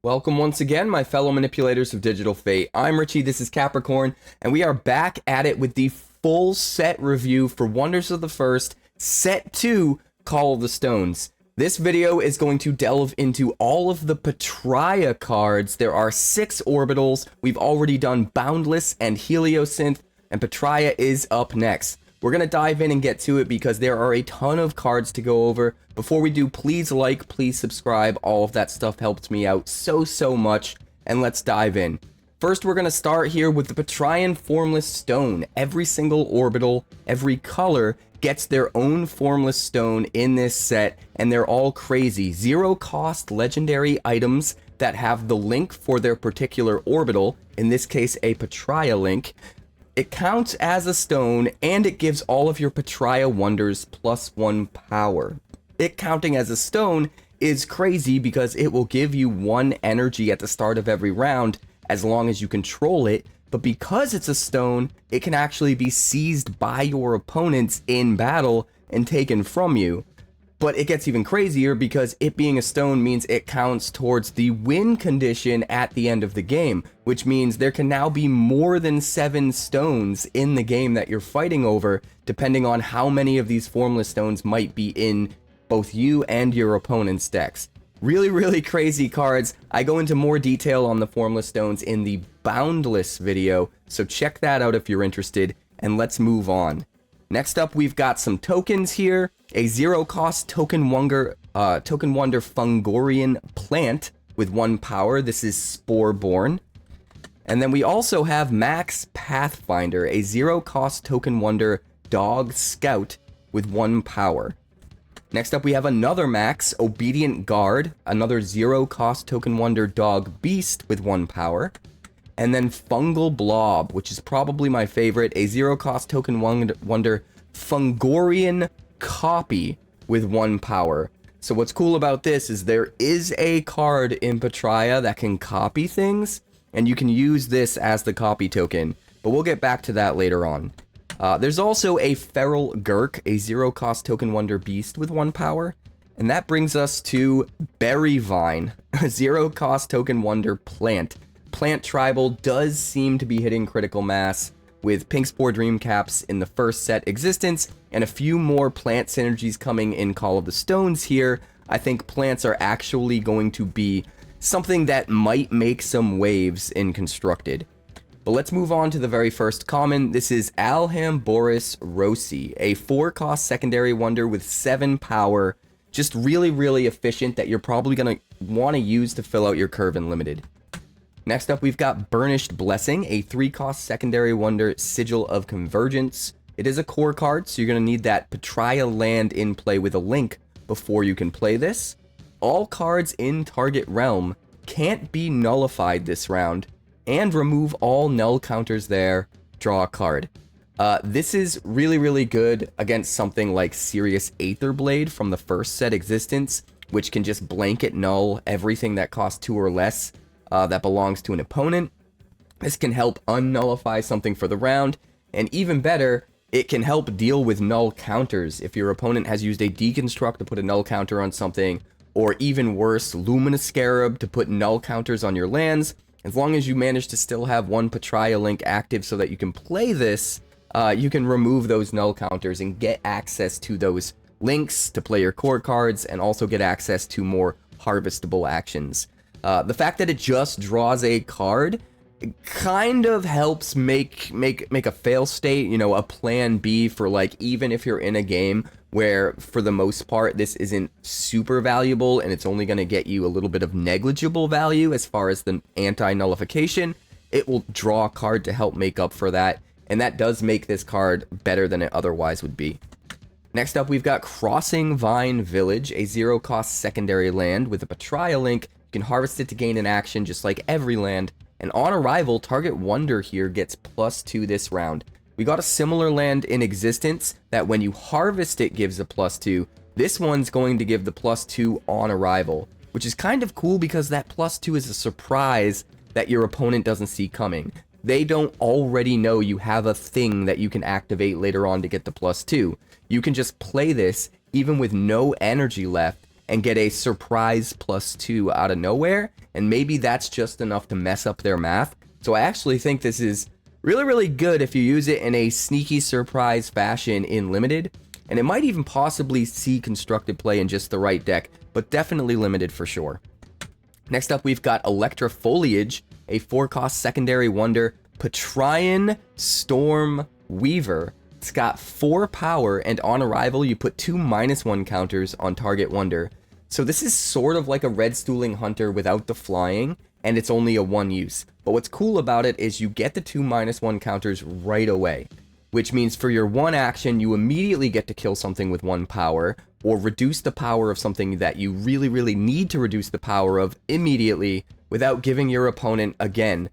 Welcome once again, my fellow manipulators of digital fate. I'm Richie, this is Capricorn, and we are back at it with the full set review for Wonders of the First, Set 2, Call of the Stones. This video is going to delve into all of the Petraia cards. There are 6 orbitals. We've already done Boundless and Heliosynth, and Petraia is up next. We're going to dive in and get to it because there are a ton of cards to go over. Before we do, please like, please subscribe. All of that stuff helps me out so much. And let's dive in. First, we're going to start here with the Petraian Formless Stone. Every single orbital, every color gets their own Formless Stone in this set, and they're all crazy. 0-cost legendary items that have the link for their particular orbital, in this case a Petraia link. It counts as a stone, and it gives all of your Petraia wonders +1 power. It counting as a stone is crazy because it will give you 1 energy at the start of every round as long as you control it, but because it's a stone, it can actually be seized by your opponents in battle and taken from you. But it gets even crazier because it being a stone means it counts towards the win condition at the end of the game, which means there can now be more than 7 stones in the game that you're fighting over, depending on how many of these formless stones might be in both you and your opponent's decks. Really crazy cards. I go into more detail on the formless stones in the Boundless video, so check that out if you're interested, and let's move on. Next up, we've got some tokens here. A 0-cost token wonder Fungorian plant with 1 power. This is Sporeborn. And then we also have Max Pathfinder, a 0-cost token wonder dog scout with 1 power. Next up, we have another Max Obedient Guard, another 0-cost token wonder dog beast with 1 power. And then Fungal Blob, which is probably my favorite, a 0-cost token wonder Fungorian copy with 1 power. So what's cool about this is there is a card in Petraia that can copy things, and you can use this as the copy token, but we'll get back to that later on. There's also a Feral Gurk, a 0-cost token wonder beast with 1 power, and that brings us to Berry Vine, a 0-cost token wonder plant. Plant Tribal does seem to be hitting critical mass, with Pink Spore Dream Caps in the first set existence, and a few more plant synergies coming in Call of the Stones here. I think plants are actually going to be something that might make some waves in Constructed. But let's move on to the very first common. This is Alhambroris Rossi, a 4-cost secondary wonder with 7 power. Just really efficient that you're probably going to want to use to fill out your curve in Limited. Next up, we've got Burnished Blessing, a 3-cost secondary wonder Sigil of Convergence. It is a core card, so you're going to need that Petraia land in play with a link before you can play this. All cards in target realm can't be nullified this round, and remove all null counters there, draw a card. This is really good against something like Sirius Aetherblade from the first set existence, which can just blanket null everything that costs 2 or less that belongs to an opponent. This can help unnullify something for the round, and even better, it can help deal with null counters if your opponent has used a Deconstruct to put a null counter on something, or even worse, Luminous Scarab to put null counters on your lands. As long as you manage to still have 1 Petraia link active so that you can play this, you can remove those null counters and get access to those links to play your core cards, and also get access to more harvestable actions. The fact that it just draws a card kind of helps make a fail state, you know, a plan B for, like, even if you're in a game where for the most part this isn't super valuable and it's only going to get you a little bit of negligible value as far as the anti-nullification, it will draw a card to help make up for that, and that does make this card better than it otherwise would be. Next up, we've got Crossing Vine Village, a 0-cost secondary land with a Petraia link. You can harvest it to gain an action just like every land, and on arrival, target wonder here gets +2 this round. We got a similar land in existence that when you harvest it gives a +2. This one's going to give the +2 on arrival, which is kind of cool because that +2 is a surprise that your opponent doesn't see coming. They don't already know you have a thing that you can activate later on to get the +2. You can just play this even with no energy left and get a surprise +2 out of nowhere, and maybe that's just enough to mess up their math. So I actually think this is really, really good if you use it in a sneaky surprise fashion in Limited, and it might even possibly see constructed play in just the right deck, but definitely Limited for sure. Next up, we've got Electra Foliage, a 4-cost secondary wonder, Petraian Storm Weaver. It's got 4 power, and on arrival, you put 2 -1 counters on target wonder. So this is sort of like a Red Stooling Hunter without the flying, and it's only a 1 use. But what's cool about it is you get the 2 -1 counters right away, which means for your 1 action, you immediately get to kill something with 1 power, or reduce the power of something that you really, really need to reduce the power of immediately without giving your opponent, again,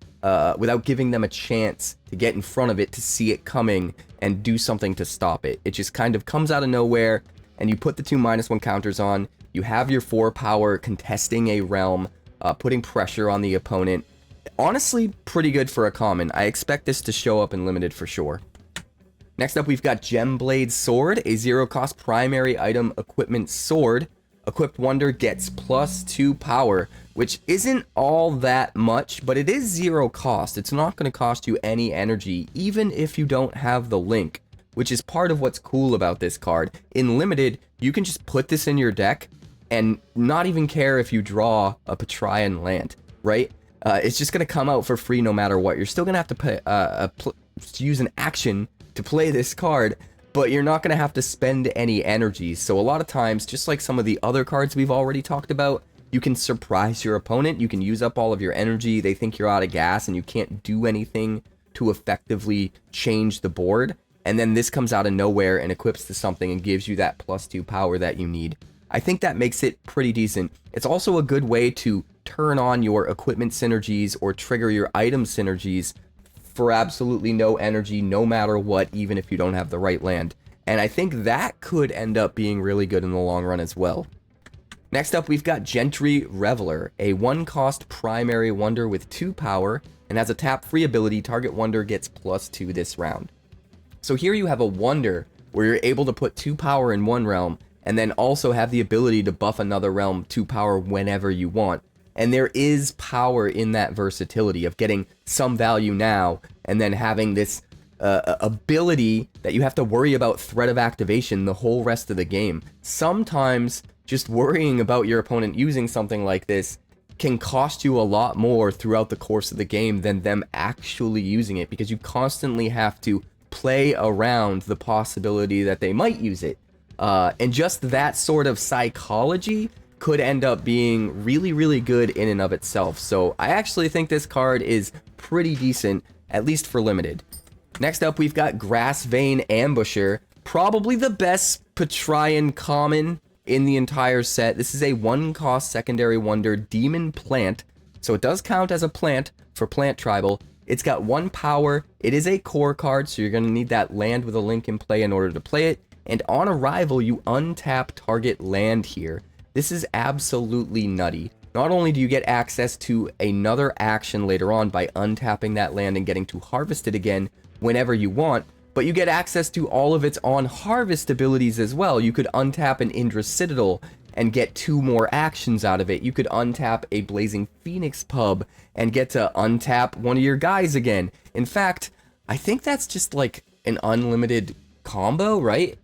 without giving them a chance to get in front of it to see it coming and do something to stop it. It just kind of comes out of nowhere, and you put the 2 -1 counters on, you have your 4 power contesting a realm, putting pressure on the opponent. Honestly, pretty good for a common. I expect this to show up in Limited for sure. Next up, we've got Gemblade Sword, a 0-cost primary item equipment sword. Equipped wonder gets +2 power, which isn't all that much, but it is 0 cost. It's not going to cost you any energy, even if you don't have the link, which is part of what's cool about this card. In Limited, you can just put this in your deck and not even care if you draw a Petraian land, right? It's just going to come out for free no matter what. You're still going to have to use an action to play this card, but you're not going to have to spend any energy. So a lot of times, just like some of the other cards we've already talked about, you can surprise your opponent, you can use up all of your energy, they think you're out of gas and you can't do anything to effectively change the board, and then this comes out of nowhere and equips to something and gives you that +2 power that you need. I think that makes it pretty decent. It's also a good way to turn on your equipment synergies or trigger your item synergies for absolutely no energy, no matter what, even if you don't have the right land. And I think that could end up being really good in the long run as well. Next up, we've got Gentry Reveler, a 1-cost primary wonder with 2 power, and has a tap-free ability. Target wonder gets +2 this round. So here you have a wonder where you're able to put 2 power in one realm, and then also have the ability to buff another realm 2 power whenever you want. And there is power in that versatility of getting some value now, and then having this ability that you have to worry about threat of activation the whole rest of the game. Sometimes just worrying about your opponent using something like this can cost you a lot more throughout the course of the game than them actually using it, because you constantly have to play around the possibility that they might use it. And just that sort of psychology could end up being really, really good in and of itself. So I actually think this card is pretty decent, at least for Limited. Next up, we've got Grassvein Ambusher, probably the best Petraian common in the entire set. This is a 1-cost secondary wonder demon plant, so it does count as a plant for plant tribal. It's got 1 power, it is a core card, so you're going to need that land with a link in play in order to play it, and on arrival, you untap target land here. This is absolutely nutty. Not only do you get access to another action later on by untapping that land and getting to harvest it again whenever you want, but you get access to all of its on-harvest abilities as well. You could untap an Indra Citadel and get 2 more actions out of it. You could untap a Blazing Phoenix pub and get to untap one of your guys again. In fact, I think that's just like an unlimited combo, right?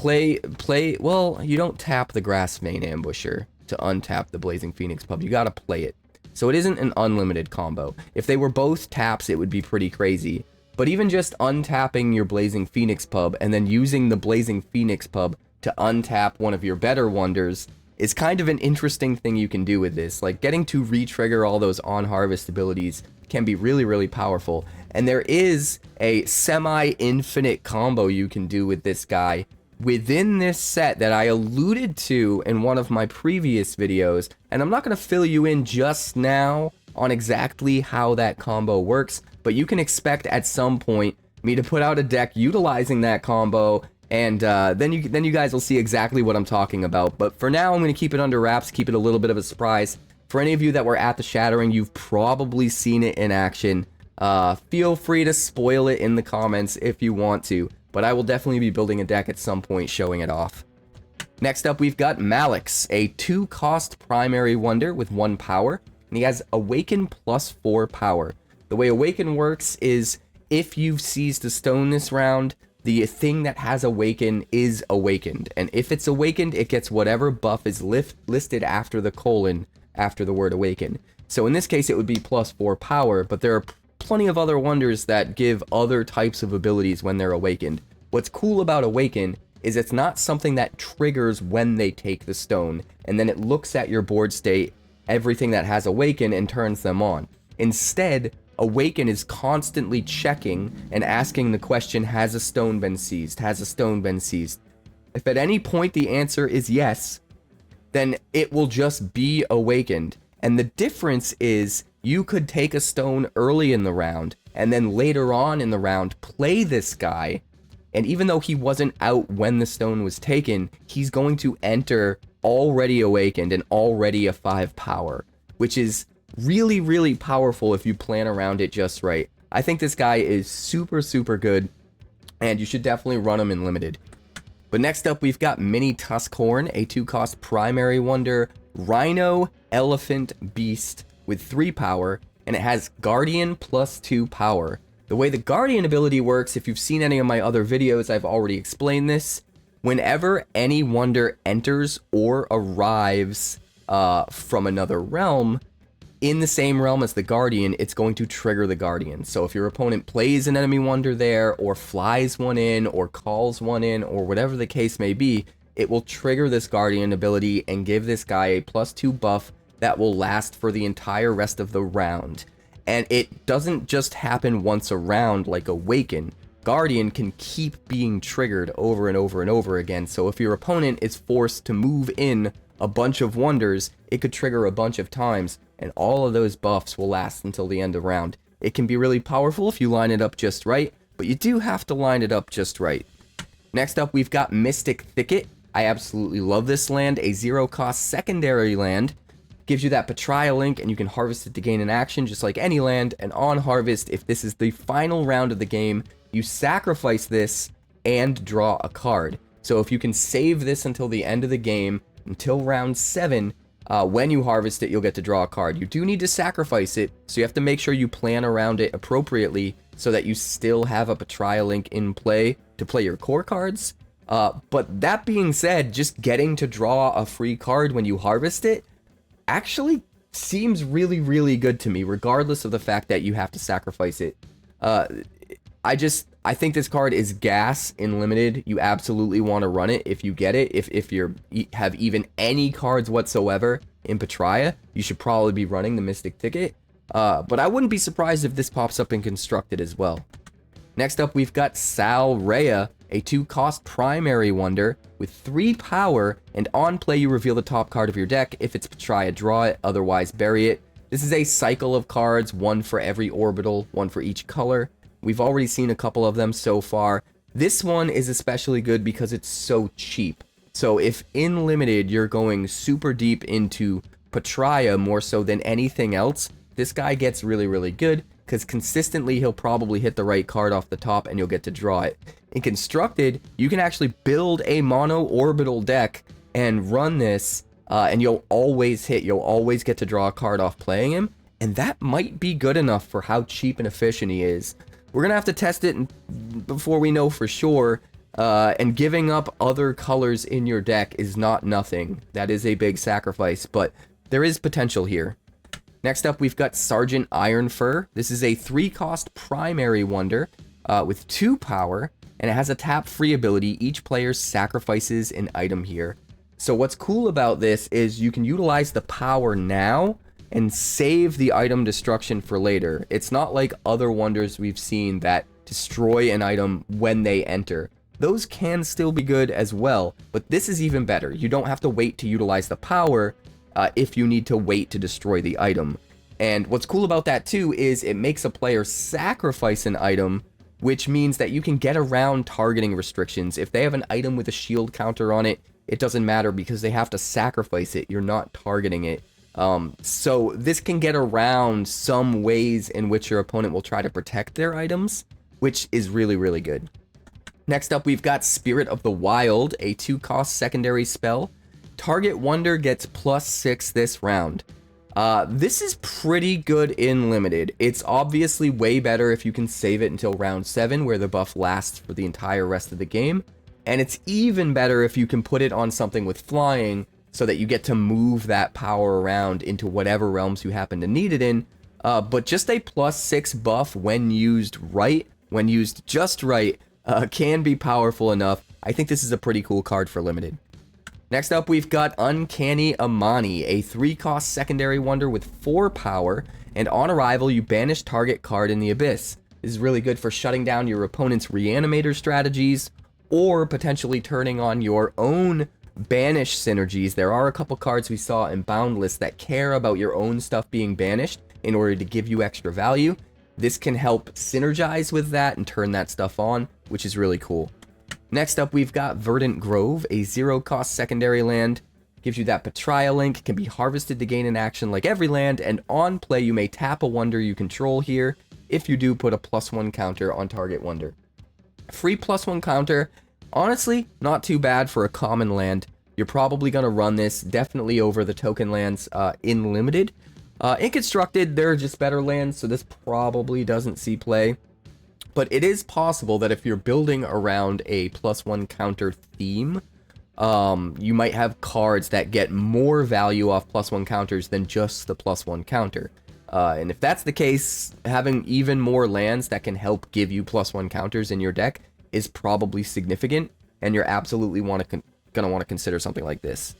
Well, you don't tap the Grassvein Ambusher to untap the Blazing Phoenix pub. You gotta play it. So it isn't an unlimited combo. If they were both taps, it would be pretty crazy. But even just untapping your Blazing Phoenix pub and then using the Blazing Phoenix pub to untap one of your better wonders is kind of an interesting thing you can do with this. Like, getting to re-trigger all those on-harvest abilities can be really, really powerful. And there is a semi-infinite combo you can do with this guy within this set that I alluded to in one of my previous videos, and I'm not going to fill you in just now on exactly how that combo works, but you can expect at some point me to put out a deck utilizing that combo, and then you guys will see exactly what I'm talking about. But for now, I'm going to keep it under wraps, keep it a little bit of a surprise. For any of you that were at the Shattering, you've probably seen it in action. Feel free to spoil it in the comments if you want to, but I will definitely be building a deck at some point showing it off. Next up, we've got Malix, a 2-cost primary wonder with 1 power, and he has Awaken plus 4 power. The way Awaken works is if you've seized a stone this round, the thing that has Awaken is awakened, and if it's awakened, it gets whatever buff is listed after the colon after the word Awaken. So in this case, it would be plus 4 power, but there are plenty of other wonders that give other types of abilities when they're awakened. What's cool about Awaken is it's not something that triggers when they take the stone, and then it looks at your board state, everything that has Awaken, and turns them on. Instead, Awaken is constantly checking and asking the question, has a stone been seized? Has a stone been seized? If at any point the answer is yes, then it will just be awakened. And the difference is you could take a stone early in the round, and then later on in the round play this guy, and even though he wasn't out when the stone was taken, he's going to enter already awakened and already a 5 power, which is really, really powerful if you plan around it just right. I think this guy is super, super good, and you should definitely run him in limited. But next up, we've got Mini Tuskhorn, a 2-cost primary wonder, Rhino, Elephant, Beast with 3 power, and it has Guardian plus 2 power. The way the Guardian ability works, if you've seen any of my other videos, I've already explained this. Whenever any wonder enters or arrives from another realm, in the same realm as the Guardian, it's going to trigger the Guardian. So if your opponent plays an enemy wonder there, or flies one in, or calls one in, or whatever the case may be, it will trigger this Guardian ability and give this guy a plus 2 buff that will last for the entire rest of the round. And it doesn't just happen once a round like Awaken. Guardian can keep being triggered over and over and over again, so if your opponent is forced to move in a bunch of wonders, it could trigger a bunch of times, and all of those buffs will last until the end of round. It can be really powerful if you line it up just right, but you do have to line it up just right. Next up, we've got Mystic Thicket. I absolutely love this land, a 0-cost secondary land. Gives you that Petraia link, and you can harvest it to gain an action just like any land, and on harvest, if this is the final round of the game, you sacrifice this and draw a card. So if you can save this until the end of the game, until round 7, when you harvest it, you'll get to draw a card. You do need to sacrifice it, so you have to make sure you plan around it appropriately so that you still have a Petraia link in play to play your core cards. But that being said, just getting to draw a free card when you harvest it actually seems really, really good to me, regardless of the fact that you have to sacrifice it. I think this card is gas in limited. You absolutely want to run it if you get it. If you have even any cards whatsoever in Petraia, you should probably be running the Mystic Thicket. But I wouldn't be surprised if this pops up in Constructed as well. Next up, we've got Salraya, a 2-cost primary wonder with 3 power, and on play you reveal the top card of your deck. If it's Petraia, draw it, otherwise bury it. This is a cycle of cards, 1 for every orbital, 1 for each color. We've already seen a couple of them so far. This one is especially good because it's so cheap. So if in limited you're going super deep into Petraia more so than anything else, this guy gets really, really good because consistently he'll probably hit the right card off the top and you'll get to draw it. In Constructed, you can actually build a mono orbital deck and run this, and you'll always hit. You'll always get to draw a card off playing him, and that might be good enough for how cheap and efficient he is. We're gonna have to test it before we know for sure, and giving up other colors in your deck is not nothing. That is a big sacrifice, but there is potential here. Next up, we've got Sergeant Ironfur. This is a 3-cost primary wonder with 2 power, and it has a tap-free ability. Each player sacrifices an item here. So what's cool about this is you can utilize the power now and save the item destruction for later. It's not like other wonders we've seen that destroy an item when they enter. Those can still be good as well, but this is even better. You don't have to wait to utilize the power if you need to wait to destroy the item. And what's cool about that too is it makes a player sacrifice an item, which means that you can get around targeting restrictions. If they have an item with a shield counter on it, it doesn't matter because they have to sacrifice it. You're not targeting it. So this can get around some ways in which your opponent will try to protect their items, which is really, really good. Next up, we've got Spirit of the Wild, a 2-cost secondary spell. Target Wonder gets +6 this round. This is pretty good in Limited. It's obviously way better if you can save it until round 7, where the buff lasts for the entire rest of the game. And it's even better if you can put it on something with flying, so that you get to move that power around into whatever realms you happen to need it in. But just a +6 buff when used right, when used just right, can be powerful enough. I think this is a pretty cool card for Limited. Next up, we've got Uncanny Amani, a 3-cost secondary wonder with 4 power, and on arrival, you banish target card in the Abyss. This is really good for shutting down your opponent's Reanimator strategies, or potentially turning on your own banish synergies. There are a couple cards we saw in Boundless that care about your own stuff being banished in order to give you extra value. This can help synergize with that and turn that stuff on, which is really cool. Next up, we've got Verdant Grove, a 0-cost secondary land. Gives you that Petraia link, can be harvested to gain an action like every land, and on play you may tap a wonder you control here. If you do, put a +1 counter on target wonder. Free +1 counter, honestly, not too bad for a common land. You're probably going to run this definitely over the token lands in Limited. In Constructed, there are just better lands, so this probably doesn't see play. But it is possible that if you're building around a +1 counter theme, you might have cards that get more value off +1 counters than just the +1 counter. And if that's the case, having even more lands that can help give you +1 counters in your deck is probably significant, and you're absolutely gonna want to consider something like this.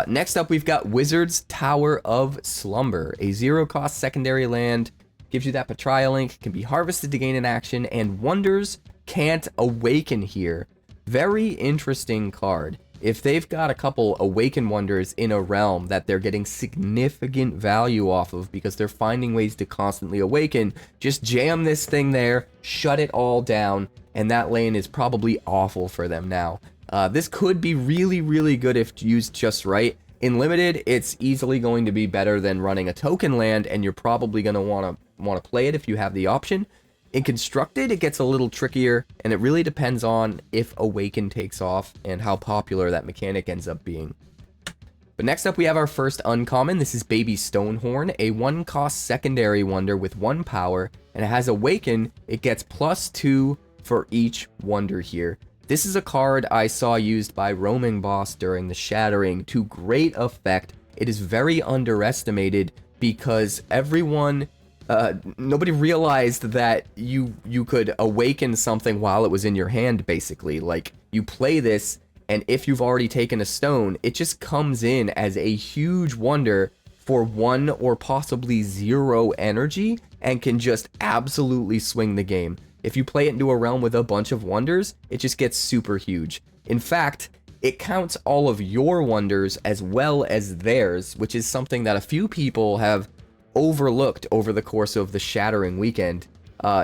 Next up, we've got Wizard's Tower of Slumber, a 0-cost secondary land. Gives you that Petraia link, can be harvested to gain an action, and wonders can't awaken here. Very interesting card. If they've got a couple awaken wonders in a realm that they're getting significant value off of because they're finding ways to constantly awaken, just jam this thing there, shut it all down, and that lane is probably awful for them now. This could be really, really good if used just right. In Limited, it's easily going to be better than running a token land, and you're probably going to want to play it if you have the option. In Constructed, it gets a little trickier, and it really depends on if Awaken takes off and how popular that mechanic ends up being. But next up, we have our first uncommon. This is Baby Stonehorn, a 1-cost secondary wonder with 1 power, and it has Awaken. It gets +2 for each wonder here. This is a card I saw used by Roaming Boss during the Shattering to great effect. It is very underestimated because nobody realized that you could awaken something while it was in your hand, basically. Like, you play this, and if you've already taken a stone, it just comes in as a huge wonder for 1 or possibly 0 energy and can just absolutely swing the game. If you play it into a realm with a bunch of wonders, it just gets super huge. In fact, it counts all of your wonders as well as theirs, which is something that a few people have overlooked over the course of the Shattering weekend.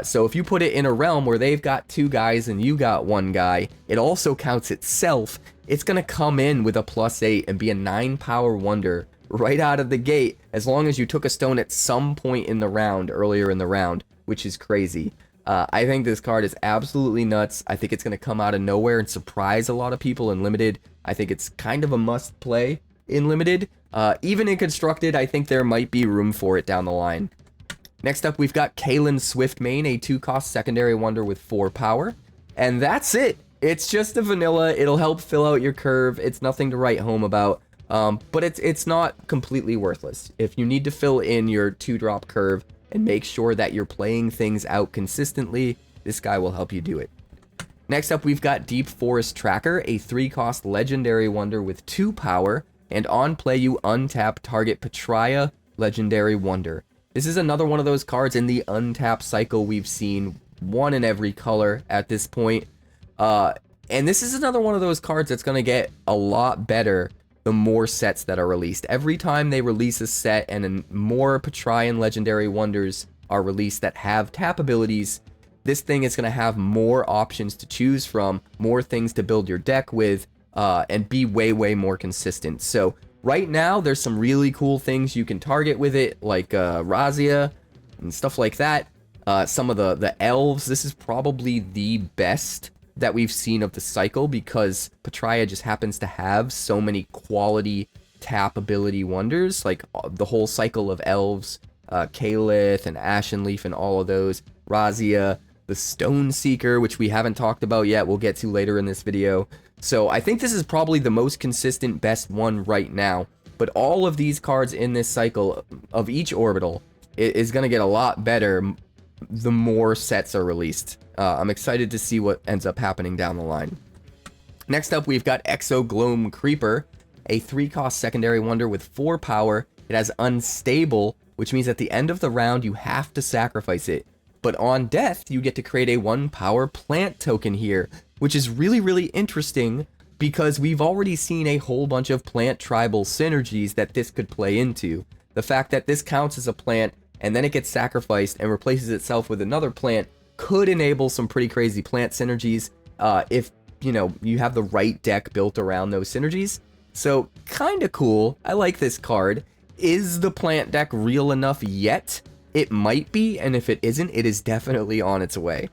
So if you put it in a realm where they've got 2 guys and you got 1 guy, it also counts itself. It's going to come in with a +8 and be a 9-power wonder right out of the gate, as long as you took a stone at some point in the round, earlier in the round, which is crazy. I think this card is absolutely nuts. I think it's going to come out of nowhere and surprise a lot of people in Limited. I think it's kind of a must-play in Limited. Even in Constructed, I think there might be room for it down the line. Next up, we've got Kaelin's Swiftmane, a 2-cost secondary wonder with 4 power. And that's it. It's just a vanilla. It'll help fill out your curve. It's nothing to write home about. But it's not completely worthless. If you need to fill in your 2-drop curve and make sure that you're playing things out consistently, this guy will help you do it. Next up, we've got Deep Forest Tracker, a 3-cost legendary wonder with 2 power, and on play you untap target Petraia legendary wonder. This is another one of those cards in the untap cycle we've seen, 1 in every color at this point. And this is another one of those cards that's going to get a lot better the more sets that are released. Every time they release a set and more Petraian legendary wonders are released that have tap abilities, this thing is going to have more options to choose from, more things to build your deck with, and be way more consistent. So right now, there's some really cool things you can target with it, like Razia and stuff like that. Some of the elves, this is probably the best that we've seen of the cycle, because Petraia just happens to have so many quality tap ability wonders, like the whole cycle of elves, Caelith and Ashenleaf and all of those, Razia, the Stone Seeker, which we haven't talked about yet, we'll get to later in this video. So I think this is probably the most consistent best one right now, but all of these cards in this cycle of each orbital is going to get a lot better the more sets are released. I'm excited to see what ends up happening down the line. Next up, we've got Exogloam Creeper, a 3-cost secondary wonder with 4 power. It has Unstable, which means at the end of the round you have to sacrifice it. But on death, you get to create a 1-power plant token here, which is really, really interesting because we've already seen a whole bunch of plant tribal synergies that this could play into. The fact that this counts as a plant and then it gets sacrificed and replaces itself with another plant could enable some pretty crazy plant synergies if, you know, you have the right deck built around those synergies. So, kinda cool. I like this card. Is the plant deck real enough yet? It might be, and if it isn't, it is definitely on its way.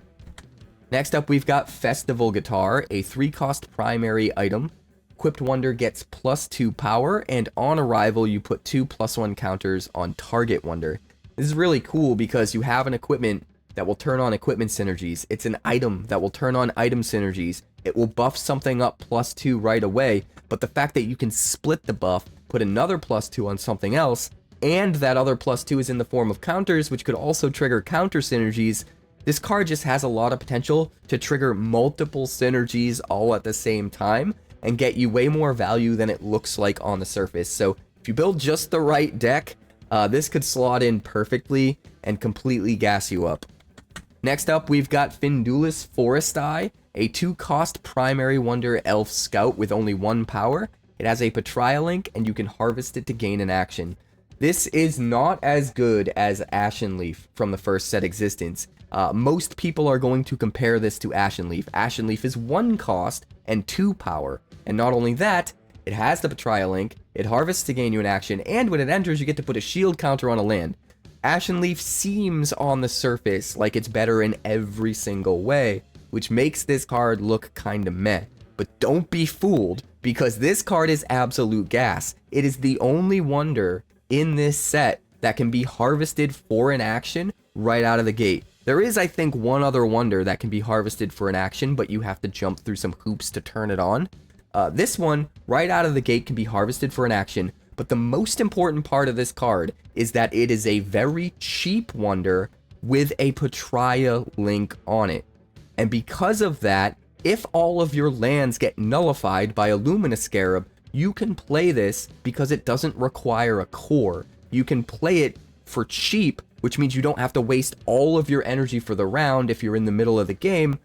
Next up, we've got Festival Guitar, a 3-cost primary item. Equipped wonder gets +2 power, and on arrival, you put 2 +1 counters on target wonder. This is really cool because you have an equipment that will turn on equipment synergies. It's an item that will turn on item synergies. It will buff something up +2 right away, but the fact that you can split the buff, put another +2 on something else, and that other +2 is in the form of counters, which could also trigger counter synergies. This card just has a lot of potential to trigger multiple synergies all at the same time and get you way more value than it looks like on the surface. So if you build just the right deck, this could slot in perfectly and completely gas you up. Next up, we've got Findulis Foresti, a 2-cost primary wonder elf scout with only 1 power. It has a Petraia link, and you can harvest it to gain an action. This is not as good as Ashenleaf from the first set existence. Most people are going to compare this to Ashenleaf. Ashenleaf is 1 cost and 2 power. And not only that, it has the Petraia link, it harvests to gain you an action, and when it enters, you get to put a shield counter on a land. Ashenleaf seems on the surface like it's better in every single way, which makes this card look kinda meh. But don't be fooled, because this card is absolute gas. It is the only wonder in this set that can be harvested for an action right out of the gate. There is, I think, one other wonder that can be harvested for an action, but you have to jump through some hoops to turn it on. This one, right out of the gate, can be harvested for an action, but the most important part of this card is that it is a very cheap wonder with a Petraia link on it. And because of that, if all of your lands get nullified by a Luminous Scarab, you can play this because it doesn't require a core. You can play it for cheap, which means you don't have to waste all of your energy for the round if you're in the middle of the game,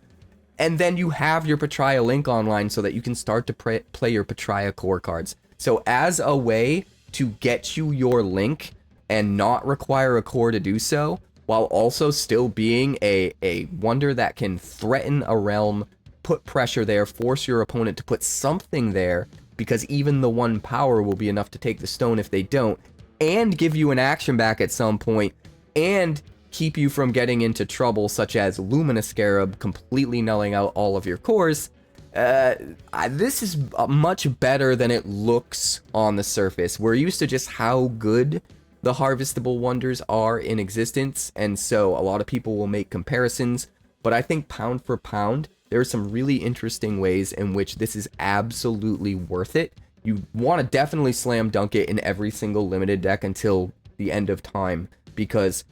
and then you have your Petraia link online so that you can start to play your Petraia core cards. So as a way to get you your link and not require a core to do so, while also still being a wonder that can threaten a realm, put pressure there, force your opponent to put something there, because even the 1 power will be enough to take the stone if they don't, and give you an action back at some point, and keep you from getting into trouble such as Luminous Scarab completely nulling out all of your cores. This is much better than it looks on the surface. We're used to just how good the harvestable wonders are in existence, and so a lot of people will make comparisons, but I think pound for pound, there are some really interesting ways in which this is absolutely worth it. You want to definitely slam dunk it in every single limited deck until the end of time, because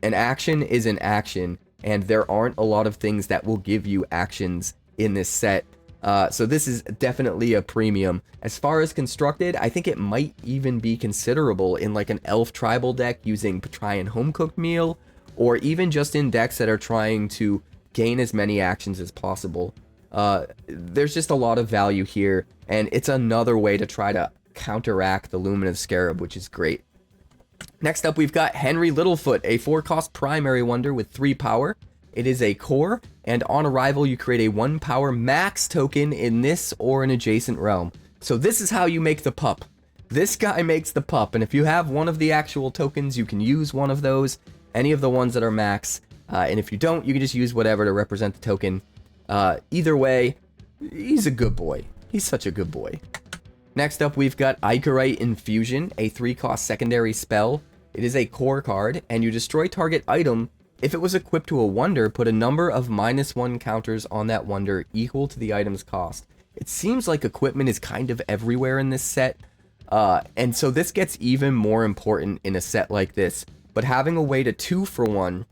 an action is an action, and there aren't a lot of things that will give you actions in this set. So this is definitely a premium. As far as constructed, I think it might even be considerable in like an elf tribal deck using Petraian home cooked meal, or even just in decks that are trying to gain as many actions as possible. There's just a lot of value here, and it's another way to try to counteract the Luminous Scarab, which is great. Next up, we've got Henry Littlefoot, a 4-cost primary wonder with 3 power. It is a core, and on arrival, you create a 1 power max token in this or an adjacent realm. So this is how you make the pup. This guy makes the pup, and if you have one of the actual tokens, you can use one of those, any of the ones that are max, and if you don't, you can just use whatever to represent the token. Either way, he's a good boy. He's such a good boy. Next up, we've got Ichorite Infusion, a 3-cost secondary spell. It is a core card, and you destroy target item. If it was equipped to a wonder, put a number of -1 counters on that wonder equal to the item's cost. It seems like equipment is kind of everywhere in this set, and so this gets even more important in a set like this. But having a way to 2-for-1,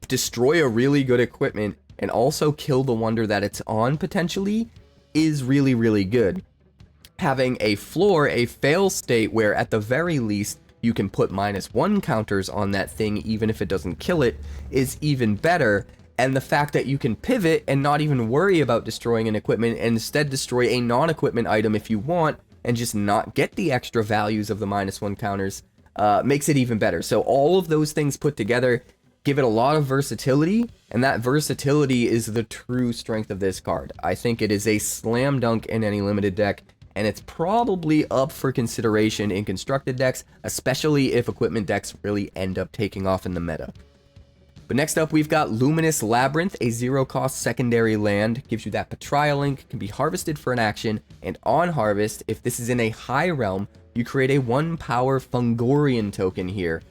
destroy a really good equipment, and also kill the wonder that it's on potentially, is really, really good. Having a floor, a fail state where at the very least you can put -1 counters on that thing even if it doesn't kill it, is even better. And the fact that you can pivot and not even worry about destroying an equipment and instead destroy a non-equipment item if you want and just not get the extra values of the -1 counters makes it even better. So all of those things put together give it a lot of versatility, and that versatility is the true strength of this card. I think it is a slam dunk in any limited deck, and it's probably up for consideration in constructed decks, especially if equipment decks really end up taking off in the meta. But next up, we've got Luminous Labyrinth, a 0-cost secondary land. Gives you that Petraia link, can be harvested for an action, and on harvest, if this is in a high realm, you create a 1-power Fungorian token here.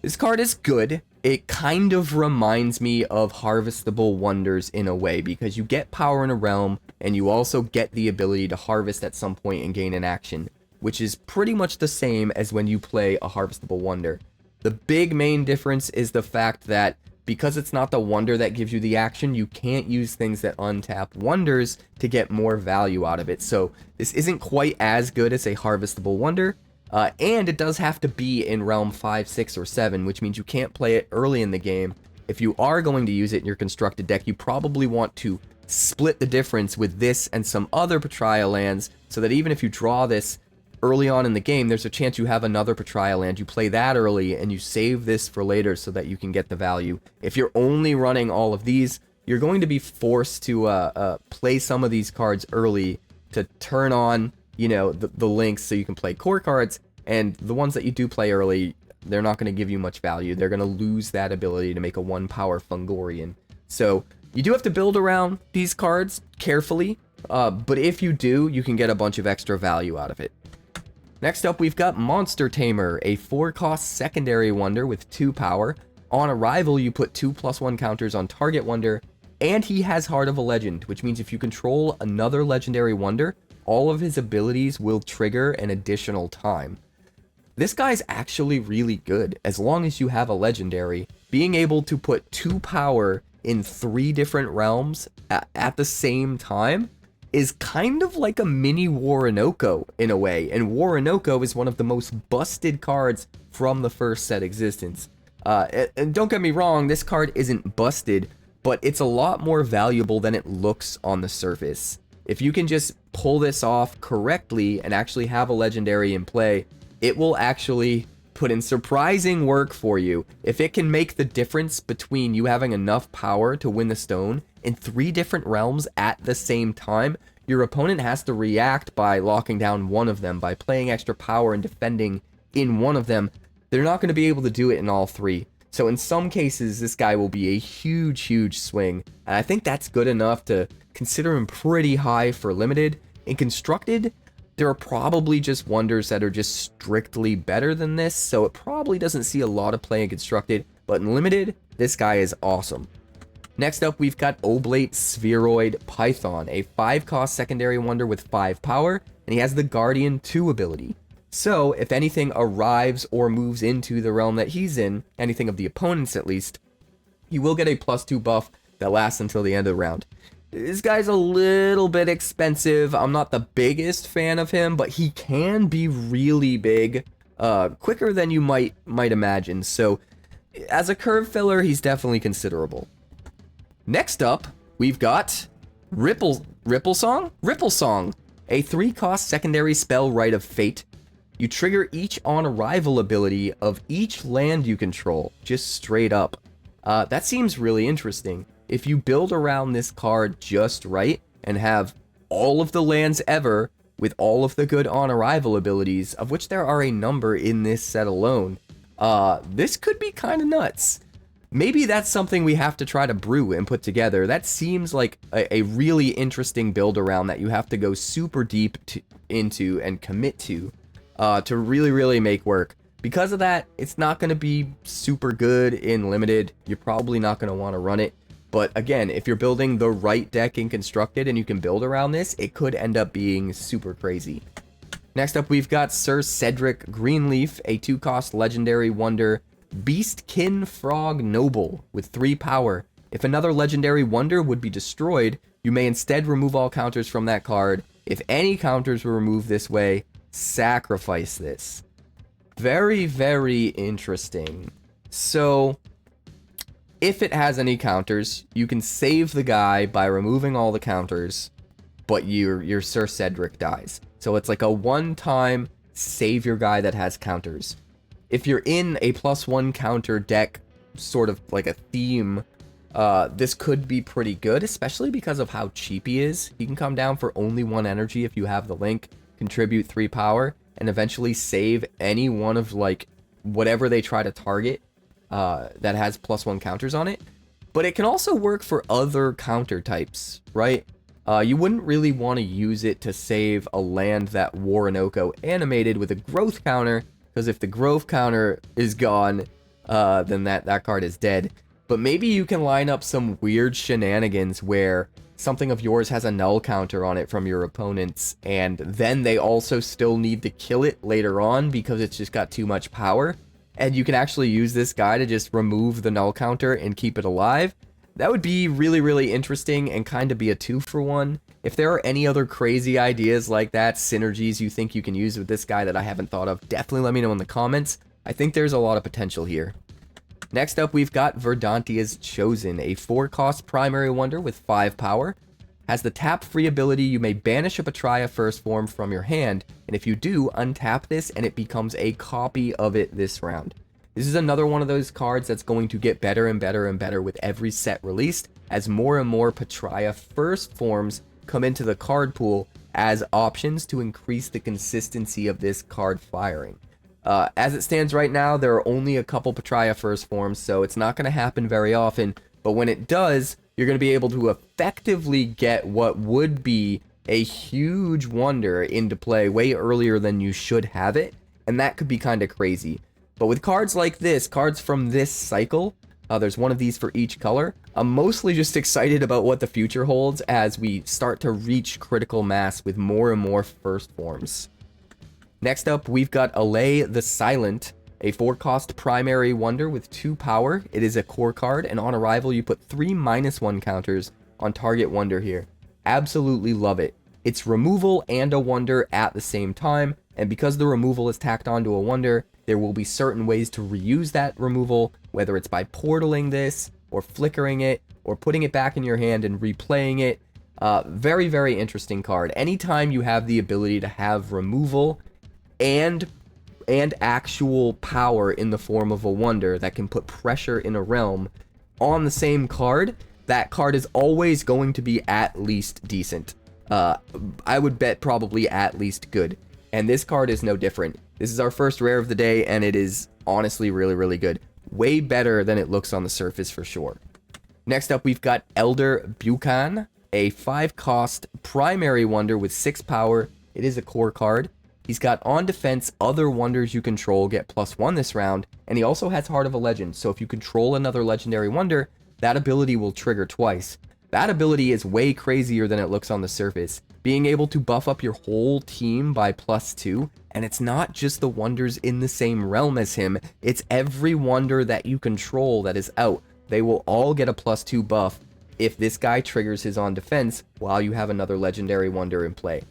This card is good. It kind of reminds me of harvestable wonders in a way, because you get power in a realm, and you also get the ability to harvest at some point and gain an action, which is pretty much the same as when you play a harvestable wonder. The big main difference is the fact that because it's not the wonder that gives you the action, you can't use things that untap wonders to get more value out of it. So this isn't quite as good as a harvestable wonder, and it does have to be in realm 5, 6, or 7, which means you can't play it early in the game. If you are going to use it in your constructed deck, you probably want to split the difference with this and some other Petraia lands, so that even if you draw this early on in the game, there's a chance you have another Petraia land. You play that early, and you save this for later so that you can get the value. If you're only running all of these, you're going to be forced to play some of these cards early to turn on, you know, the links so you can play core cards, and the ones that you do play early, they're not going to give you much value. They're going to lose that ability to make a 1-power Fungorian. So you do have to build around these cards carefully, but if you do, you can get a bunch of extra value out of it. Next up, we've got Monster Tamer, a 4-cost secondary wonder with 2 power. On arrival, you put 2+1 counters on target wonder, and he has Heart of a Legend, which means if you control another legendary wonder, all of his abilities will trigger an additional time. This guy's actually really good, as long as you have a legendary. Being able to put 2 power in 3 different realms at the same time is kind of like a mini Orochimaru in a way, and Orochimaru is one of the most busted cards from the first set existence. And don't get me wrong, this card isn't busted, but it's a lot more valuable than it looks on the surface. If you can just pull this off correctly and actually have a legendary in play, it will actually put in surprising work for you. If it can make the difference between you having enough power to win the stone in 3 different realms at the same time, your opponent has to react by locking down one of them, by playing extra power and defending in one of them. They're not going to be able to do it in all 3. So in some cases, this guy will be a huge, huge swing. And I think that's good enough to consider him pretty high for limited. In constructed, there are probably just wonders that are just strictly better than this, so it probably doesn't see a lot of play in constructed, but in limited, this guy is awesome. Next up, we've got Oblate Spheroid Python, a 5-cost secondary wonder with 5 power, and he has the Guardian 2 ability. So, if anything arrives or moves into the realm that he's in, anything of the opponent's at least, he will get a +2 buff that lasts until the end of the round. This guy's a little bit expensive. I'm not the biggest fan of him, but he can be really big, quicker than you might imagine. So, as a curve filler, he's definitely considerable. Next up, we've got Ripple Song, a 3-cost secondary spell, Rite of Fate. You trigger each on arrival ability of each land you control, just straight up. That seems really interesting. If you build around this card just right and have all of the lands ever with all of the good on arrival abilities, of which there are a number in this set alone, this could be kind of nuts. maybe that's something we have to try to brew and put together. That seems like a really interesting build around that you have to go super deep into and commit to really, really make work. Because of that, it's not going to be super good in limited. You're probably not going to want to run it. But again, if you're building the right deck in Constructed and you can build around this, it could end up being super crazy. Next up, we've got Sir Cedric Greenleaf, a 2-cost legendary wonder, Beastkin Frog Noble with 3 power. If another legendary wonder would be destroyed, you may instead remove all counters from that card. If any counters were removed this way, sacrifice this. Very, very interesting. So, if it has any counters, you can save the guy by removing all the counters, but your Sir Cedric dies. So it's like a one-time save your guy that has counters. If you're in a +1 counter deck, sort of like a theme, this could be pretty good, especially because of how cheap he is. He can come down for only 1 energy if you have the link, contribute 3 power, and eventually save any one of like whatever they try to target that has +1 counters on it. But it can also work for other counter types, right? You wouldn't really want to use it to save a land that Orinoco animated with a growth counter, because if the growth counter is gone, then that card is dead. But maybe you can line up some weird shenanigans where something of yours has a null counter on it from your opponents, and then they also still need to kill it later on because it's just got too much power. And you can actually use this guy to just remove the null counter and keep it alive. That would be really, really interesting and kind of be a 2-for-1. If there are any other crazy ideas like that, synergies you think you can use with this guy that I haven't thought of, definitely let me know in the comments. I think there's a lot of potential here. Next up, we've got Verdantia's Chosen, a 4-cost primary wonder with 5 power. Has the tap-free ability, you may banish a Petraia first form from your hand, and if you do, untap this and it becomes a copy of it this round. This is another one of those cards that's going to get better and better and better with every set released, as more and more Petraia first forms come into the card pool as options to increase the consistency of this card firing. As it stands right now, there are only a couple Petraia first forms, so it's not going to happen very often, but when it does, you're going to be able to effectively get what would be a huge wonder into play way earlier than you should have it, and that could be kind of crazy. But with cards like this, cards from this cycle, there's one of these for each color, I'm mostly just excited about what the future holds as we start to reach critical mass with more and more first forms. Next up, we've got Allay the Silent, a 4-cost primary wonder with 2 power. It is a core card, and on arrival, you put 3 -1 counters on target wonder here. Absolutely love it. It's removal and a wonder at the same time, and because the removal is tacked onto a wonder, there will be certain ways to reuse that removal, whether it's by portaling this, or flickering it, or putting it back in your hand and replaying it. Very, very interesting card. Anytime you have the ability to have removal and actual power in the form of a wonder that can put pressure in a realm on the same card, that card is always going to be at least decent. I would bet probably at least good. And this card is no different. This is our first rare of the day, and it is honestly really, really good. Way better than it looks on the surface for sure. Next up, we've got 𝐿DR-BUCHAN, a 5-cost primary wonder with 6 power. It is a core card. He's got on defense, other wonders you control get +1 this round, and he also has Heart of a Legend, so if you control another legendary wonder, that ability will trigger twice. That ability is way crazier than it looks on the surface, being able to buff up your whole team by +2, and it's not just the wonders in the same realm as him, it's every wonder that you control that is out. They will all get a +2 buff if this guy triggers his on defense while you have another legendary wonder in play.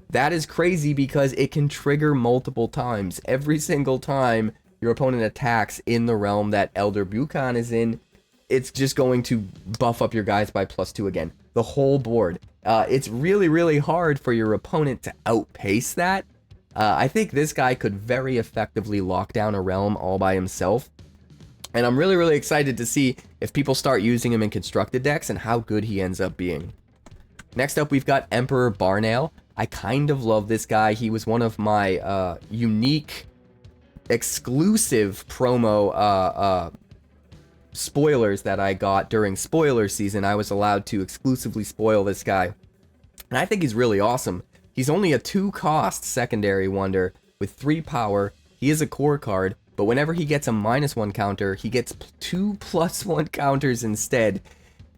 That is crazy because it can trigger multiple times. Every single time your opponent attacks in the realm that 𝐿DR-BUCHAN is in, it's just going to buff up your guys by +2 again. The whole board. It's really, really hard for your opponent to outpace that. I think this guy could very effectively lock down a realm all by himself. And I'm really, really excited to see if people start using him in constructed decks and how good he ends up being. Next up, we've got Emperor Barnail. I kind of love this guy. He was one of my unique, exclusive promo spoilers that I got during spoiler season, I was allowed to exclusively spoil this guy. And I think he's really awesome. He's only a 2-cost secondary wonder with 3 power. He is a core card, but whenever he gets a -1 counter, he gets 2 +1 counters instead.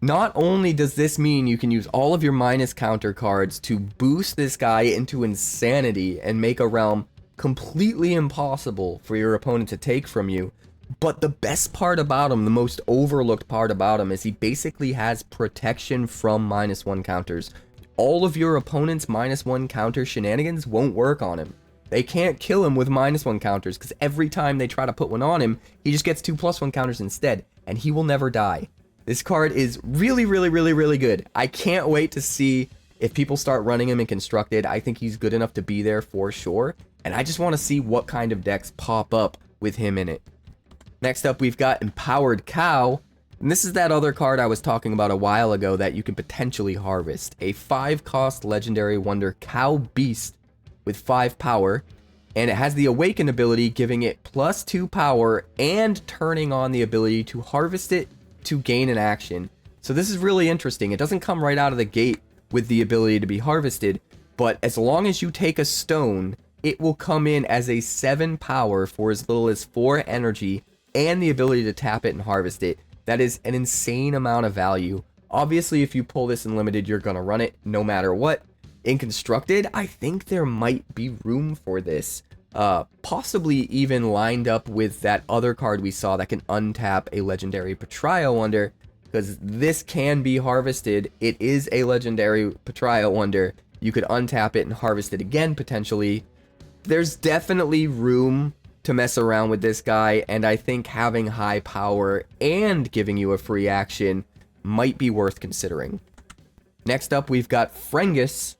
Not only does this mean you can use all of your minus counter cards to boost this guy into insanity and make a realm completely impossible for your opponent to take from you, but the best part about him, the most overlooked part about him, is he basically has protection from -1 counters. All of your opponent's -1 counter shenanigans won't work on him. They can't kill him with -1 counters, because every time they try to put one on him, he just gets 2 +1 counters instead, and he will never die. This card is really, really, really, really good. I can't wait to see if people start running him in Constructed. I think he's good enough to be there for sure, and I just want to see what kind of decks pop up with him in it. Next up, we've got Empowered Cow, and this is that other card I was talking about a while ago that you can potentially harvest. A 5-cost legendary wonder Cow Beast with 5 power, and it has the Awaken ability, giving it +2 power and turning on the ability to harvest it to gain an action. So this is really interesting. It doesn't come right out of the gate with the ability to be harvested, but as long as you take a stone, it will come in as a 7 power for as little as 4 energy and the ability to tap it and harvest it. That is an insane amount of value. Obviously, if you pull this in limited, you're gonna run it no matter what. In Constructed, I think there might be room for this. Possibly even lined up with that other card we saw that can untap a legendary Petraia wonder, because this can be harvested. It is a legendary Petraia wonder. You could untap it and harvest it again, potentially. There's definitely room to mess around with this guy, and I think having high power and giving you a free action might be worth considering. Next up, we've got Frengus.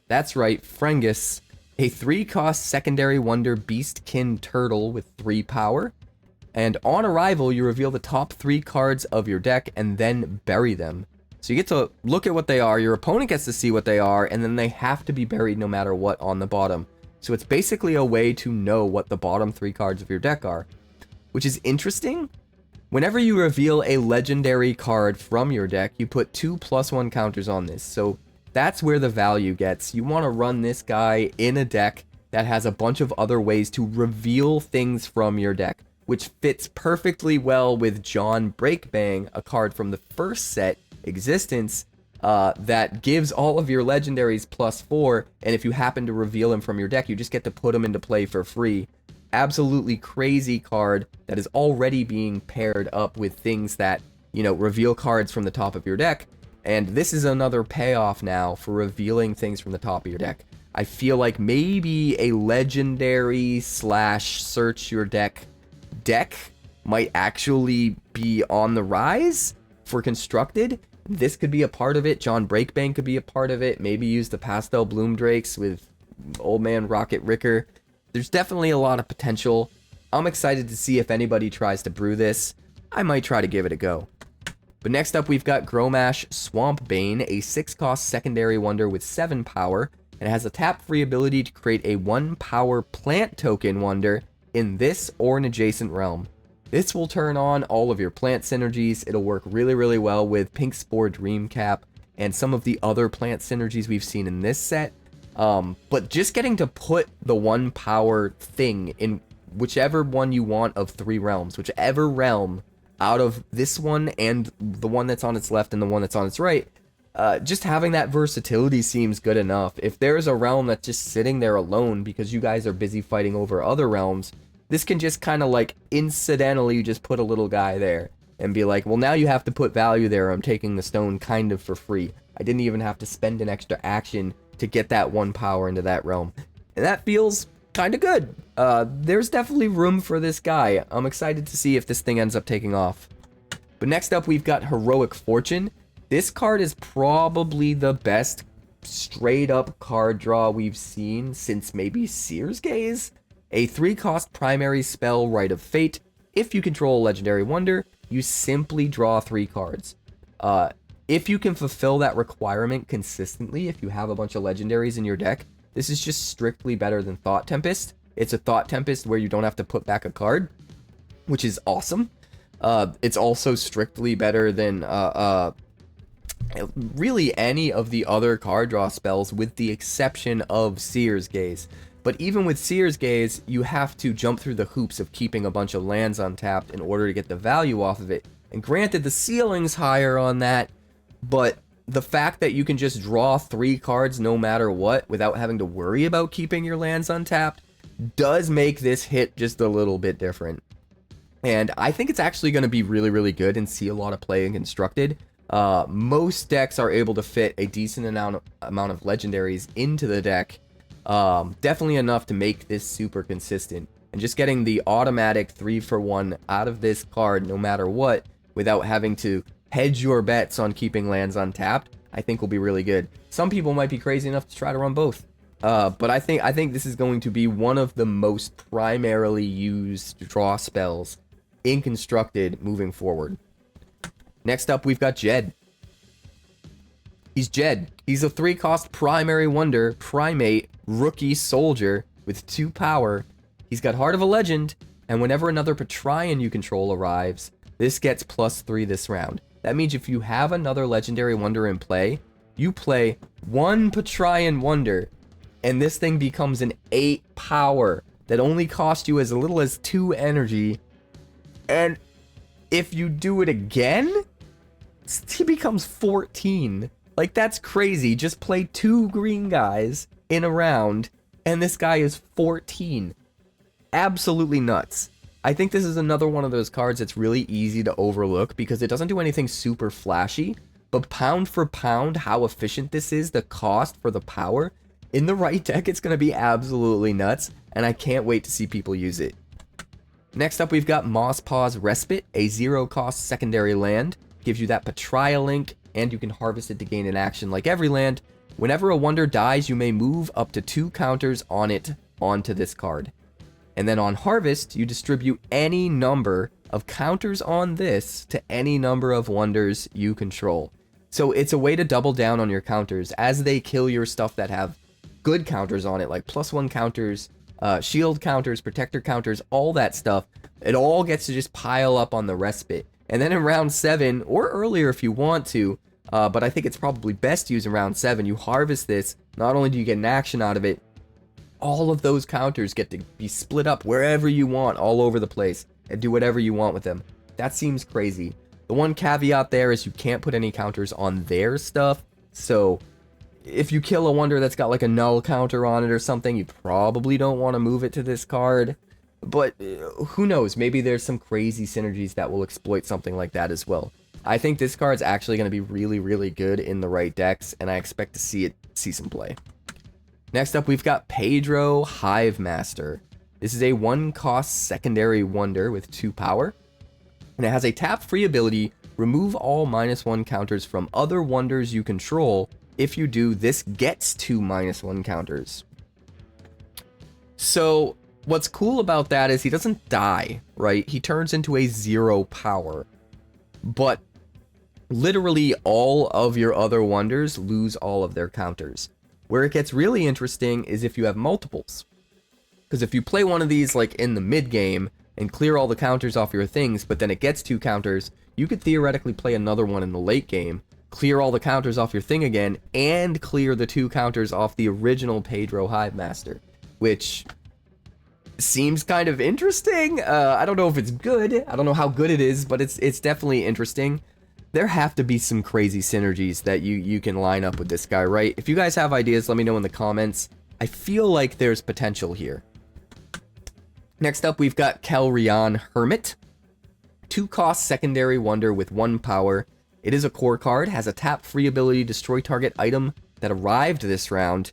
That's right, Frengus. A 3-cost secondary wonder Beastkin Turtle with 3 power. And on arrival, you reveal the top 3 cards of your deck and then bury them. So you get to look at what they are, your opponent gets to see what they are, and then they have to be buried no matter what on the bottom. So it's basically a way to know what the bottom 3 cards of your deck are, which is interesting. Whenever you reveal a legendary card from your deck, you put 2 +1 counters on this. So that's where the value gets. You want to run this guy in a deck that has a bunch of other ways to reveal things from your deck, which fits perfectly well with John Breakbang, a card from the first set, Existence, that gives all of your legendaries +4, and if you happen to reveal him from your deck, you just get to put him into play for free. Absolutely crazy card that is already being paired up with things that, you know, reveal cards from the top of your deck. And this is another payoff now for revealing things from the top of your deck. I feel like maybe a legendary / search your deck might actually be on the rise for Constructed. This could be a part of it. John Breakbang could be a part of it. Maybe use the Pastel Bloom Drakes with Old Man Rocket Ricker. There's definitely a lot of potential. I'm excited to see if anybody tries to brew this. I might try to give it a go. But next up, we've got Gromash Swampbane, a 6-cost secondary wonder with 7 power, and it has a tap-free ability to create a 1-power plant token wonder in this or an adjacent realm. This will turn on all of your plant synergies. It'll work really, really well with Pink Spore Dreamcap and some of the other plant synergies we've seen in this set. But just getting to put the 1-power thing in whichever one you want of 3 realms, whichever realm out of this one and the one that's on its left and the one that's on its right, just having that versatility seems good enough. If there's a realm that's just sitting there alone because you guys are busy fighting over other realms, this can just kind of like incidentally just put a little guy there and be like, well, now you have to put value there. I'm taking the stone kind of for free. I didn't even have to spend an extra action to get that 1 power into that realm. And that feels kind of good. There's definitely room for this guy. I'm excited to see if this thing ends up taking off. But next up, we've got Heroic Fortune. This card is probably the best straight up card draw we've seen since maybe Seer's Gaze. A 3-cost primary spell, Rite of Fate. If you control a legendary wonder, you simply draw 3 cards. If you can fulfill that requirement consistently, if you have a bunch of legendaries in your deck, this is just strictly better than Thought Tempest. It's a Thought Tempest where you don't have to put back a card, which is awesome. It's also strictly better than really any of the other card draw spells, with the exception of Seer's Gaze. But even with Seer's Gaze, you have to jump through the hoops of keeping a bunch of lands untapped in order to get the value off of it. And granted, the ceiling's higher on that, but the fact that you can just draw 3 cards no matter what without having to worry about keeping your lands untapped does make this hit just a little bit different. And I think it's actually going to be really, really good and see a lot of play in Constructed. Most decks are able to fit a decent amount of legendaries into the deck. Definitely enough to make this super consistent. And just getting the automatic 3-for-1 out of this card no matter what, without having to hedge your bets on keeping lands untapped, I think will be really good. Some people might be crazy enough to try to run both. But I think this is going to be one of the most primarily used draw spells in Constructed moving forward. Next up, we've got Jed. He's Jed. He's a 3-cost primary wonder, primate, rookie soldier with 2 power. He's got Heart of a Legend, and whenever another Petraian you control arrives, this gets +3 this round. That means if you have another legendary wonder in play, you play 1 Petraian wonder, and this thing becomes an 8 power that only costs you as little as 2 energy. And if you do it again, he becomes 14. Like, that's crazy. Just play 2 green guys in a round, and this guy is 14. Absolutely nuts. I think this is another one of those cards that's really easy to overlook because it doesn't do anything super flashy, but pound for pound, how efficient this is, the cost for the power, in the right deck, it's going to be absolutely nuts, and I can't wait to see people use it. Next up, we've got Moss Paw's Respite, a 0-cost secondary land. Gives you that Petraia link, and you can harvest it to gain an action like every land. Whenever a wonder dies, you may move up to 2 counters on it onto this card. And then on harvest, you distribute any number of counters on this to any number of wonders you control. So it's a way to double down on your counters as they kill your stuff that have good counters on it, like +1 counters, shield counters, protector counters, all that stuff. It all gets to just pile up on the Respite. And then in round 7, or earlier if you want to, but I think it's probably best used in round 7, you harvest this. Not only do you get an action out of it, all of those counters get to be split up wherever you want, all over the place, and do whatever you want with them. That seems crazy. The one caveat there is you can't put any counters on their stuff, so if you kill a wonder that's got like a null counter on it or something, you probably don't want to move it to this card. But who knows, maybe there's some crazy synergies that will exploit something like that as well. I think this card's actually going to be really, really good in the right decks, and I expect to see some play. Next up, we've got Pedro Hive Master. This is a 1-cost secondary wonder with 2 power, and it has a tap-free ability, remove all -1 counters from other wonders you control. If you do, this gets 2 -1 counters. So what's cool about that is he doesn't die, right? He turns into a 0 power, but literally all of your other wonders lose all of their counters. Where it gets really interesting is if you have multiples. Because if you play one of these like in the mid game and clear all the counters off your things, but then it gets 2 counters, you could theoretically play another one in the late game, clear all the counters off your thing again, and clear the 2 counters off the original Pedro Hive Master, which seems kind of interesting. I don't know if it's good. I don't know how good it is, but it's definitely interesting. There have to be some crazy synergies that you can line up with this guy, right? If you guys have ideas, let me know in the comments. I feel like there's potential here. Next up, we've got Kelrion Hermit. 2-cost secondary wonder with 1 power. It is a core card, has a tap-free ability, destroy target item that arrived this round.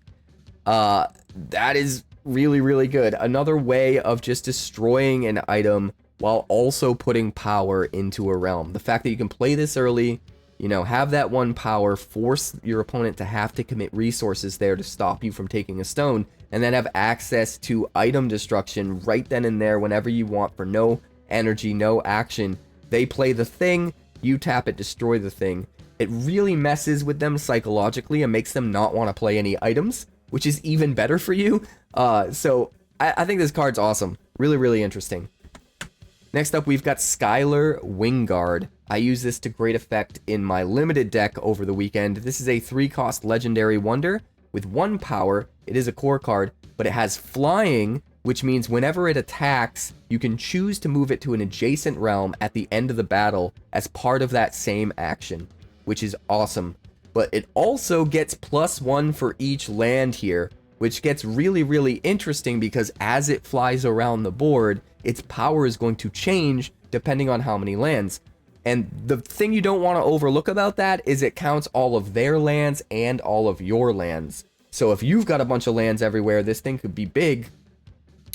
That is really, really good. Another way of just destroying an item while also putting power into a realm. The fact that you can play this early, you know, have that 1 power, force your opponent to have to commit resources there to stop you from taking a stone, and then have access to item destruction right then and there whenever you want for no energy, no action. They play the thing, you tap it, destroy the thing. It really messes with them psychologically and makes them not want to play any items, which is even better for you. So I think this card's awesome. Really, really interesting. Next up, we've got Skylar Wingard. I use this to great effect in my limited deck over the weekend. This is a 3-cost legendary wonder with 1 power. It is a core card, but it has flying, which means whenever it attacks, you can choose to move it to an adjacent realm at the end of the battle as part of that same action, which is awesome. But it also gets +1 for each land here, which gets really, really interesting because as it flies around the board, its power is going to change depending on how many lands. And the thing you don't want to overlook about that is it counts all of their lands and all of your lands. So if you've got a bunch of lands everywhere, this thing could be big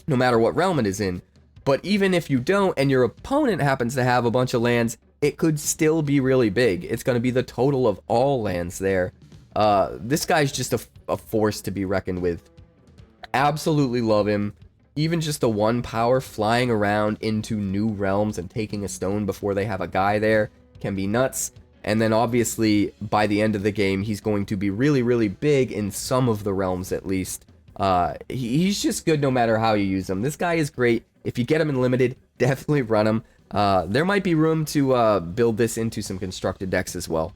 no matter what realm it is in. But even if you don't and your opponent happens to have a bunch of lands, it could still be really big. It's going to be the total of all lands there. This guy's just a force to be reckoned with. Absolutely love him. Even just the 1 power flying around into new realms and taking a stone before they have a guy there can be nuts. And then obviously by the end of the game, he's going to be really, really big in some of the realms at least. He's just good no matter how you use him. This guy is great. If you get him in limited, definitely run him. There might be room to build this into some constructed decks as well.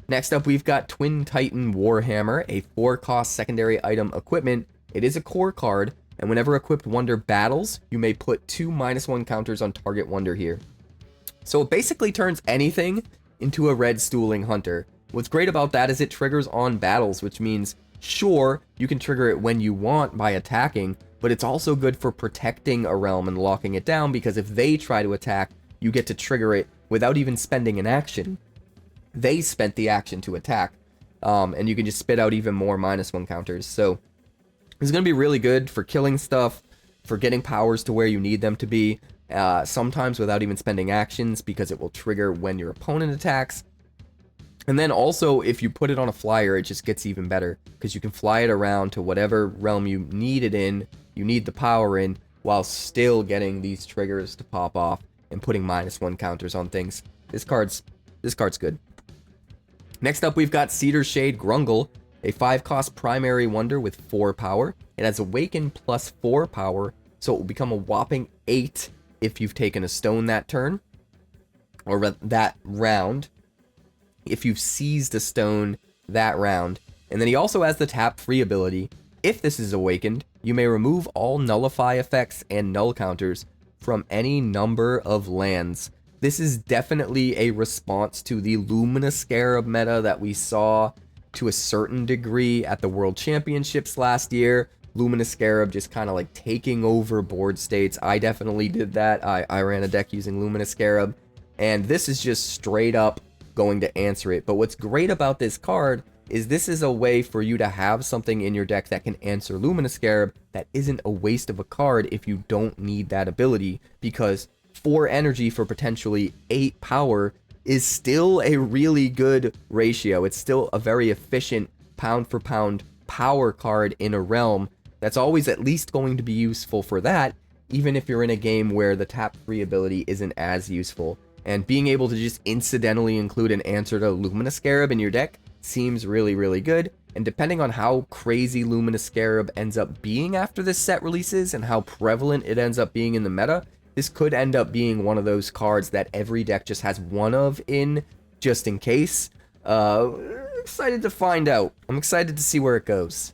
Next up, we've got Twin Titan Warhammer, a 4-cost secondary item equipment. It is a core card, and whenever equipped wonder battles, you may put 2 -1 counters on target wonder here. So it basically turns anything into a red stooling hunter. What's great about that is it triggers on battles, which means, sure, you can trigger it when you want by attacking, but it's also good for protecting a realm and locking it down, because if they try to attack, you get to trigger it without even spending an action. They spent the action to attack, and you can just spit out even more -1 counters. So it's going to be really good for killing stuff, for getting powers to where you need them to be, sometimes without even spending actions, because it will trigger when your opponent attacks. And then also, if you put it on a flyer, it just gets even better, because you can fly it around to whatever realm you need it in, you need the power in, while still getting these triggers to pop off and putting -1 counters on things. This card's good. Next up, we've got Cedar Shade Grungle, a 5-cost primary wonder with 4 power. It has Awaken plus 4 power, so it will become a whopping 8 if you've taken a stone that turn, or that round, if you've seized a stone that round. And then he also has the tap free ability. If this is awakened, you may remove all nullify effects and null counters from any number of lands. This is definitely a response to the Luminous Scarab meta that we saw to a certain degree at the World Championships last year. Luminous Scarab just kind of like taking over board states. I definitely did that. I ran a deck using Luminous Scarab, and this is just straight up going to answer it. But what's great about this card is this is a way for you to have something in your deck that can answer Luminous Scarab that isn't a waste of a card if you don't need that ability, because 4 energy for potentially 8 power is still a really good ratio. It's still a very efficient pound for pound power card in a realm that's always at least going to be useful for that, even if you're in a game where the tap free ability isn't as useful. And being able to just incidentally include an answer to Luminous Scarab in your deck seems really, really good. And depending on how crazy Luminous Scarab ends up being after this set releases and how prevalent it ends up being in the meta, this could end up being one of those cards that every deck just has one of in, just in case. Excited to find out. I'm excited to see where it goes.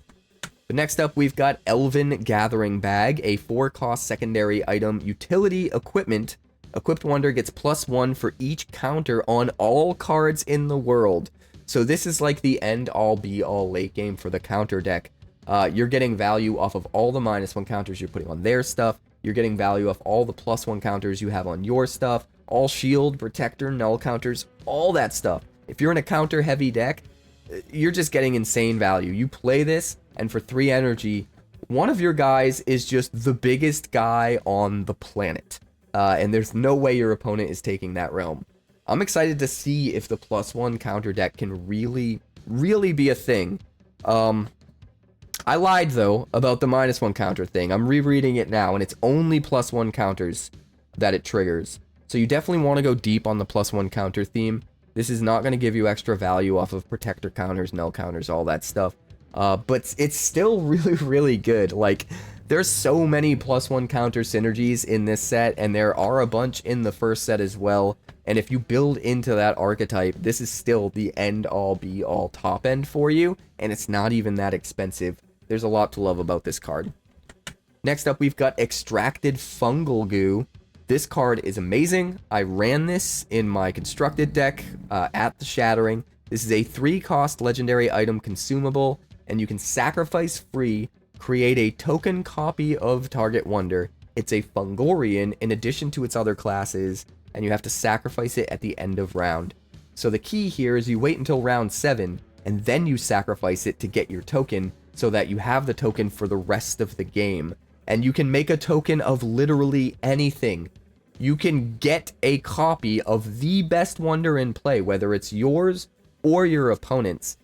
But next up, we've got Elven Gathering Bag, a 4-cost secondary item utility equipment. Equipped Wonder gets +1 for each counter on all cards in the world. So this is like the end-all be-all late game for the counter deck. You're getting value off of all the -1 counters you're putting on their stuff. You're getting value off all the +1 counters you have on your stuff. All shield, protector, null counters, all that stuff. If you're in a counter-heavy deck, you're just getting insane value. You play this, and for 3 energy, one of your guys is just the biggest guy on the planet. And there's no way your opponent is taking that realm. I'm excited to see if the +1 counter deck can really, really be a thing. I lied, though, about the -1 counter thing. I'm rereading it now, and it's only +1 counters that it triggers. So you definitely want to go deep on the +1 counter theme. This is not going to give you extra value off of protector counters, null counters, all that stuff. But it's still really, really good. Like, There's so many +1 counter synergies in this set, and there are a bunch in the first set as well. And if you build into that archetype, this is still the end-all, be-all top end for you, and it's not even that expensive. There's a lot to love about this card. Next up, we've got Extracted Fungal Goo. This card is amazing. I ran this in my constructed deck at the Shattering. This is a 3-cost legendary item consumable, and you can sacrifice free, create a token copy of target wonder. It's a Fungorian in addition to its other classes, and you have to sacrifice it at the end of round. So the key here is you wait until round 7, and then you sacrifice it to get your token, so that you have the token for the rest of the game. And you can make a token of literally anything. You can get a copy of the best wonder in play, whether it's yours or your opponent's.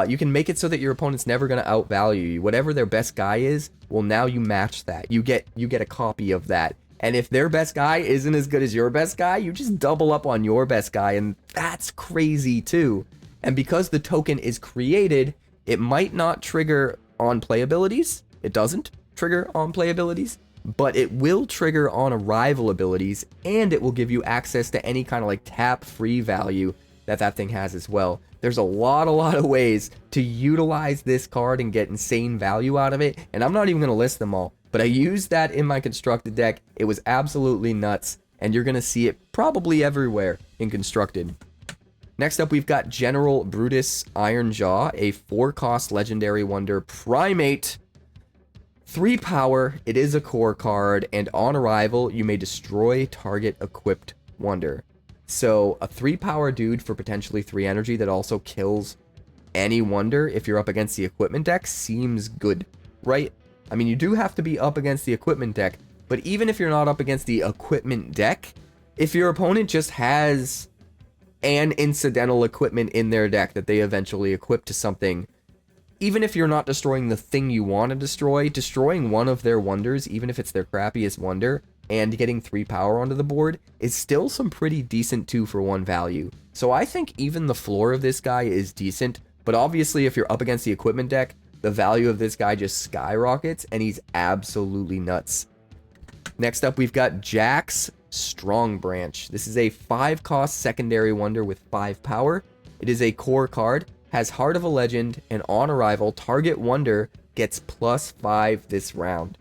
You can make it so that your opponent's never going to outvalue you. Whatever their best guy is, well, now you match that. You get a copy of that. And if their best guy isn't as good as your best guy, you just double up on your best guy, and that's crazy too. And because the token is created, it might not trigger on play abilities. It doesn't trigger on play abilities, but it will trigger on arrival abilities, and it will give you access to any kind of like tap free value that thing has as well. There's a lot of ways to utilize this card and get insane value out of it, and I'm not even going to list them all, but I used that in my constructed deck. It was absolutely nuts, and you're going to see it probably everywhere in constructed. Next up, we've got General Brutus Ironjaw, a 4-cost legendary wonder primate. 3 power, it is a core card, and on arrival, you may destroy target equipped wonder. So a 3 power dude for potentially 3 energy that also kills any wonder if you're up against the equipment deck seems good, right? I mean, you do have to be up against the equipment deck, but even if you're not up against the equipment deck, if your opponent just has an incidental equipment in their deck that they eventually equip to something, even if you're not destroying the thing you want to destroy, destroying one of their wonders, even if it's their crappiest wonder, and getting 3 power onto the board is still some pretty decent 2-for-1 value. So I think even the floor of this guy is decent, but obviously if you're up against the equipment deck, the value of this guy just skyrockets, and he's absolutely nuts. Next up, we've got Jax Strong Branch. This is a 5-cost secondary wonder with 5 power. It is a core card, has Heart of a Legend, and on arrival, target wonder gets +5 this round.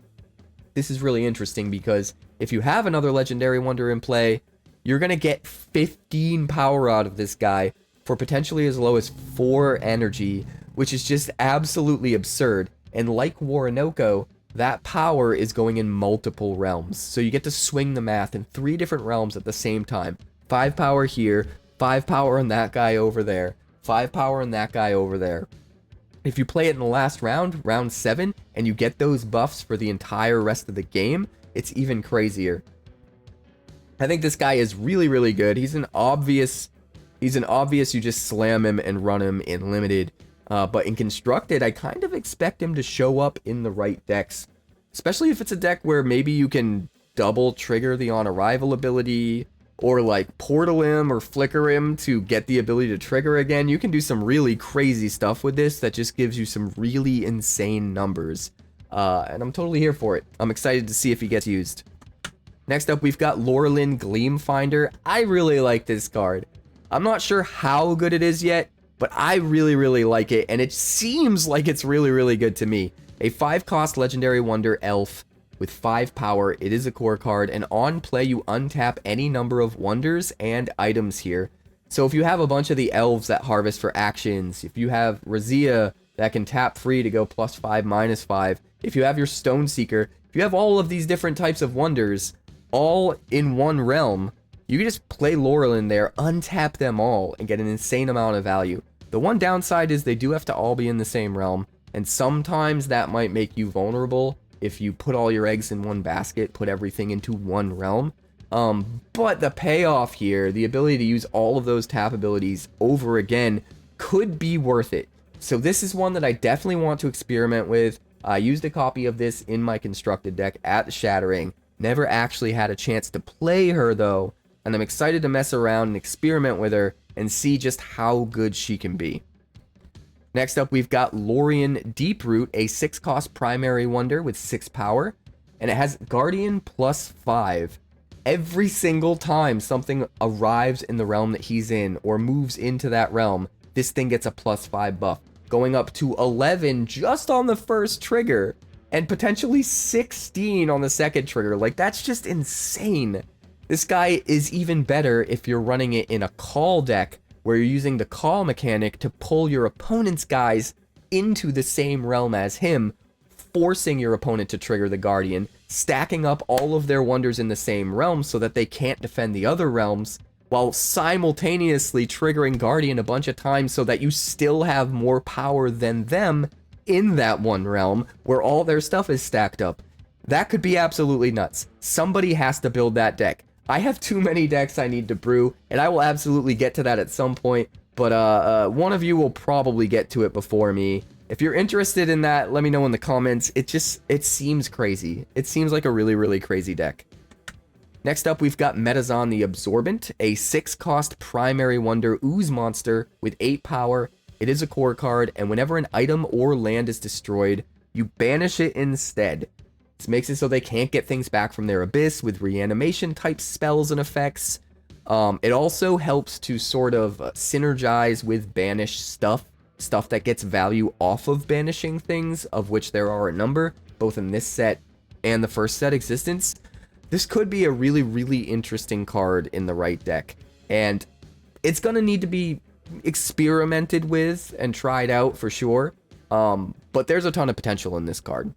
This is really interesting because if you have another legendary wonder in play, you're going to get 15 power out of this guy for potentially as low as 4 energy, which is just absolutely absurd. And like Orinoco, that power is going in multiple realms. So you get to swing the math in 3 different realms at the same time. 5 power here, 5 power on that guy over there, 5 power on that guy over there. If you play it in the last round, round 7, and you get those buffs for the entire rest of the game, it's even crazier. I think this guy is really good. He's an obvious you just slam him and run him in limited. But in constructed, I kind of expect him to show up in the right decks. Especially if it's a deck where maybe you can double trigger the on arrival ability, or like portal him or flicker him to get the ability to trigger again. You can do some really crazy stuff with this that just gives you some really insane numbers. And I'm totally here for it. I'm excited to see if he gets used. Next up, we've got Lorelin Gleamfinder. I really like this card. I'm not sure how good it is yet, but I really like it, and it seems like it's really good to me. A 5-cost legendary wonder elf with 5 power. It is a core card, and on play you untap any number of wonders and items here. So if you have a bunch of the elves that harvest for actions, if you have Razia that can tap free to go +5, -5, if you have your Stone Seeker, if you have all of these different types of wonders all in one realm, you can just play Lorelin there, untap them all, and get an insane amount of value. The one downside is they do have to all be in the same realm, and sometimes that might make you vulnerable if you put all your eggs in one basket, put everything into one realm. But the payoff here, the ability to use all of those tap abilities over again, could be worth it. So this is one that I definitely want to experiment with. I used a copy of this in my constructed deck at the Shattering. Never actually had a chance to play her though, and I'm excited to mess around and experiment with her and see just how good she can be. Next up, we've got Lorien Deeproot, a 6-cost primary wonder with 6 power, and it has Guardian +5. Every single time something arrives in the realm that he's in or moves into that realm, this thing gets a +5 buff, going up to 11 just on the first trigger, and potentially 16 on the second trigger. Like, that's just insane. This guy is even better if you're running it in a call deck, where you're using the call mechanic to pull your opponent's guys into the same realm as him, forcing your opponent to trigger the Guardian, stacking up all of their wonders in the same realm so that they can't defend the other realms, while simultaneously triggering Guardian a bunch of times so that you still have more power than them in that one realm where all their stuff is stacked up. That could be absolutely nuts. Somebody has to build that deck. I have too many decks I need to brew, and I will absolutely get to that at some point, but one of you will probably get to it before me. If you're interested in that, let me know in the comments. It seems crazy. It seems like a really, really crazy deck. Next up, we've got Metazon the Absorbent, a 6-cost primary wonder ooze monster with 8 power. It is a core card, and whenever an item or land is destroyed, you banish it instead. This makes it so they can't get things back from their abyss with reanimation type spells and effects. It also helps to sort of synergize with banish stuff that gets value off of banishing things, of which there are a number, both in this set and the first set existence. This could be a really, really interesting card in the right deck, and it's gonna need to be experimented with and tried out for sure, but there's a ton of potential in this card.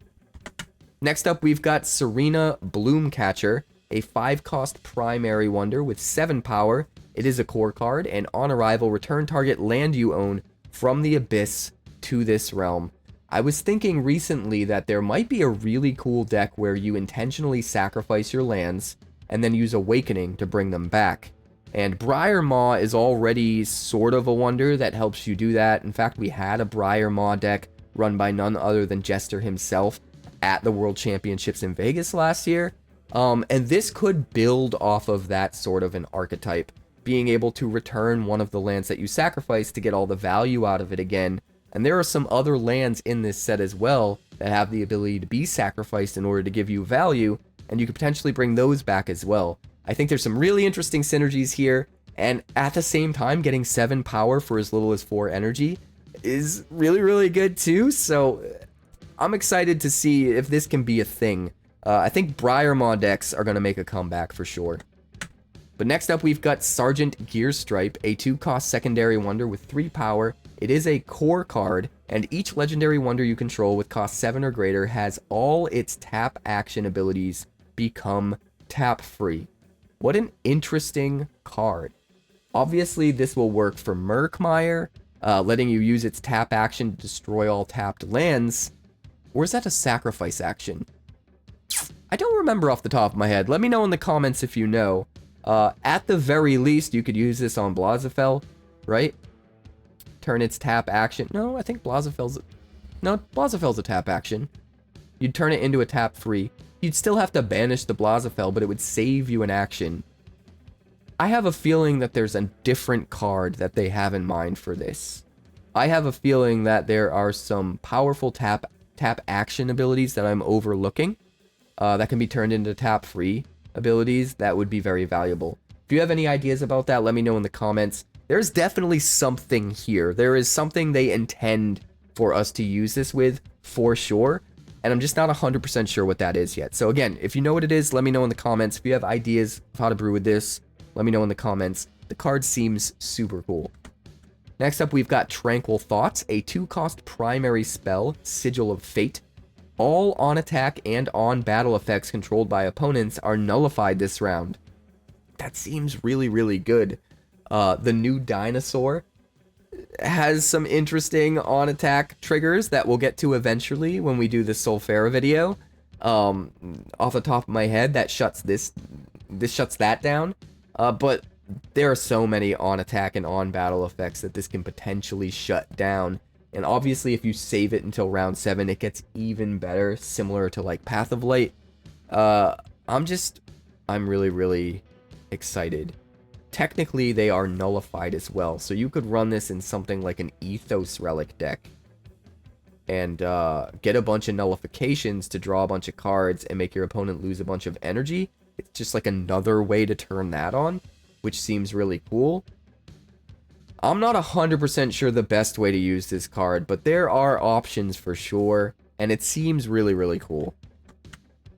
Next up, we've got Serena Bloomcatcher, a 5-cost primary wonder with 7 power. It is a core card, and on arrival, return target land you own from the abyss to this realm. I was thinking recently that there might be a really cool deck where you intentionally sacrifice your lands and then use Awakening to bring them back. And Briar Maw is already sort of a wonder that helps you do that. In fact, we had a Briar Maw deck run by none other than Jester himself at the World Championships in Vegas last year. And this could build off of that sort of an archetype, being able to return one of the lands that you sacrificed to get all the value out of it again. And there are some other lands in this set as well that have the ability to be sacrificed in order to give you value, and you could potentially bring those back as well. I think there's some really interesting synergies here, and at the same time, getting 7 power for as little as 4 energy is really, really good too, so I'm excited to see if this can be a thing. I think Briar Maw decks are going to make a comeback for sure. But next up, we've got Sergeant Gearstripe, a 2-cost secondary wonder with 3 power. It is a core card, and each legendary wonder you control with cost 7 or greater has all its tap action abilities become tap free. What an interesting card. Obviously, this will work for Murkmire, letting you use its tap action to destroy all tapped lands. Or is that a sacrifice action? I don't remember off the top of my head. Let me know in the comments if you know. At the very least, you could use this on Blaziphel, right? Turn its tap action. No, I think Blaziphel's... No, Blaziphel's a tap action. You'd turn it into a tap free. You'd still have to banish the Blaziphel, but it would save you an action. I have a feeling that there's a different card that they have in mind for this. I have a feeling that there are some powerful tap action abilities that I'm overlooking that can be turned into tap free abilities that would be very valuable. If you have any ideas about that, let me know in the comments. There's definitely something here. There is something they intend for us to use this with for sure, and I'm just not 100% sure what that is yet. So again, if you know what it is, let me know in the comments. If you have ideas of how to brew with this, let me know in the comments. The card seems super cool. Next up, we've got Tranquil Thoughts, a 2-cost primary spell, Sigil of Fate. All on attack and on battle effects controlled by opponents are nullified this round. That seems really, really good. The new dinosaur has some interesting on attack triggers that we'll get to eventually when we do the Sulfera video. Off the top of my head, that shuts this shuts that down. But there are so many on attack and on battle effects that this can potentially shut down. And obviously, if you save it until round 7, it gets even better, similar to like Path of Light. I'm really, really excited technically they are nullified as well. So you could run this in something like an Ethos Relic deck and get a bunch of nullifications to draw a bunch of cards and make your opponent lose a bunch of energy. It's just like another way to turn that on, which seems really cool. I'm not 100% sure the best way to use this card, but there are options for sure, and it seems really, really cool.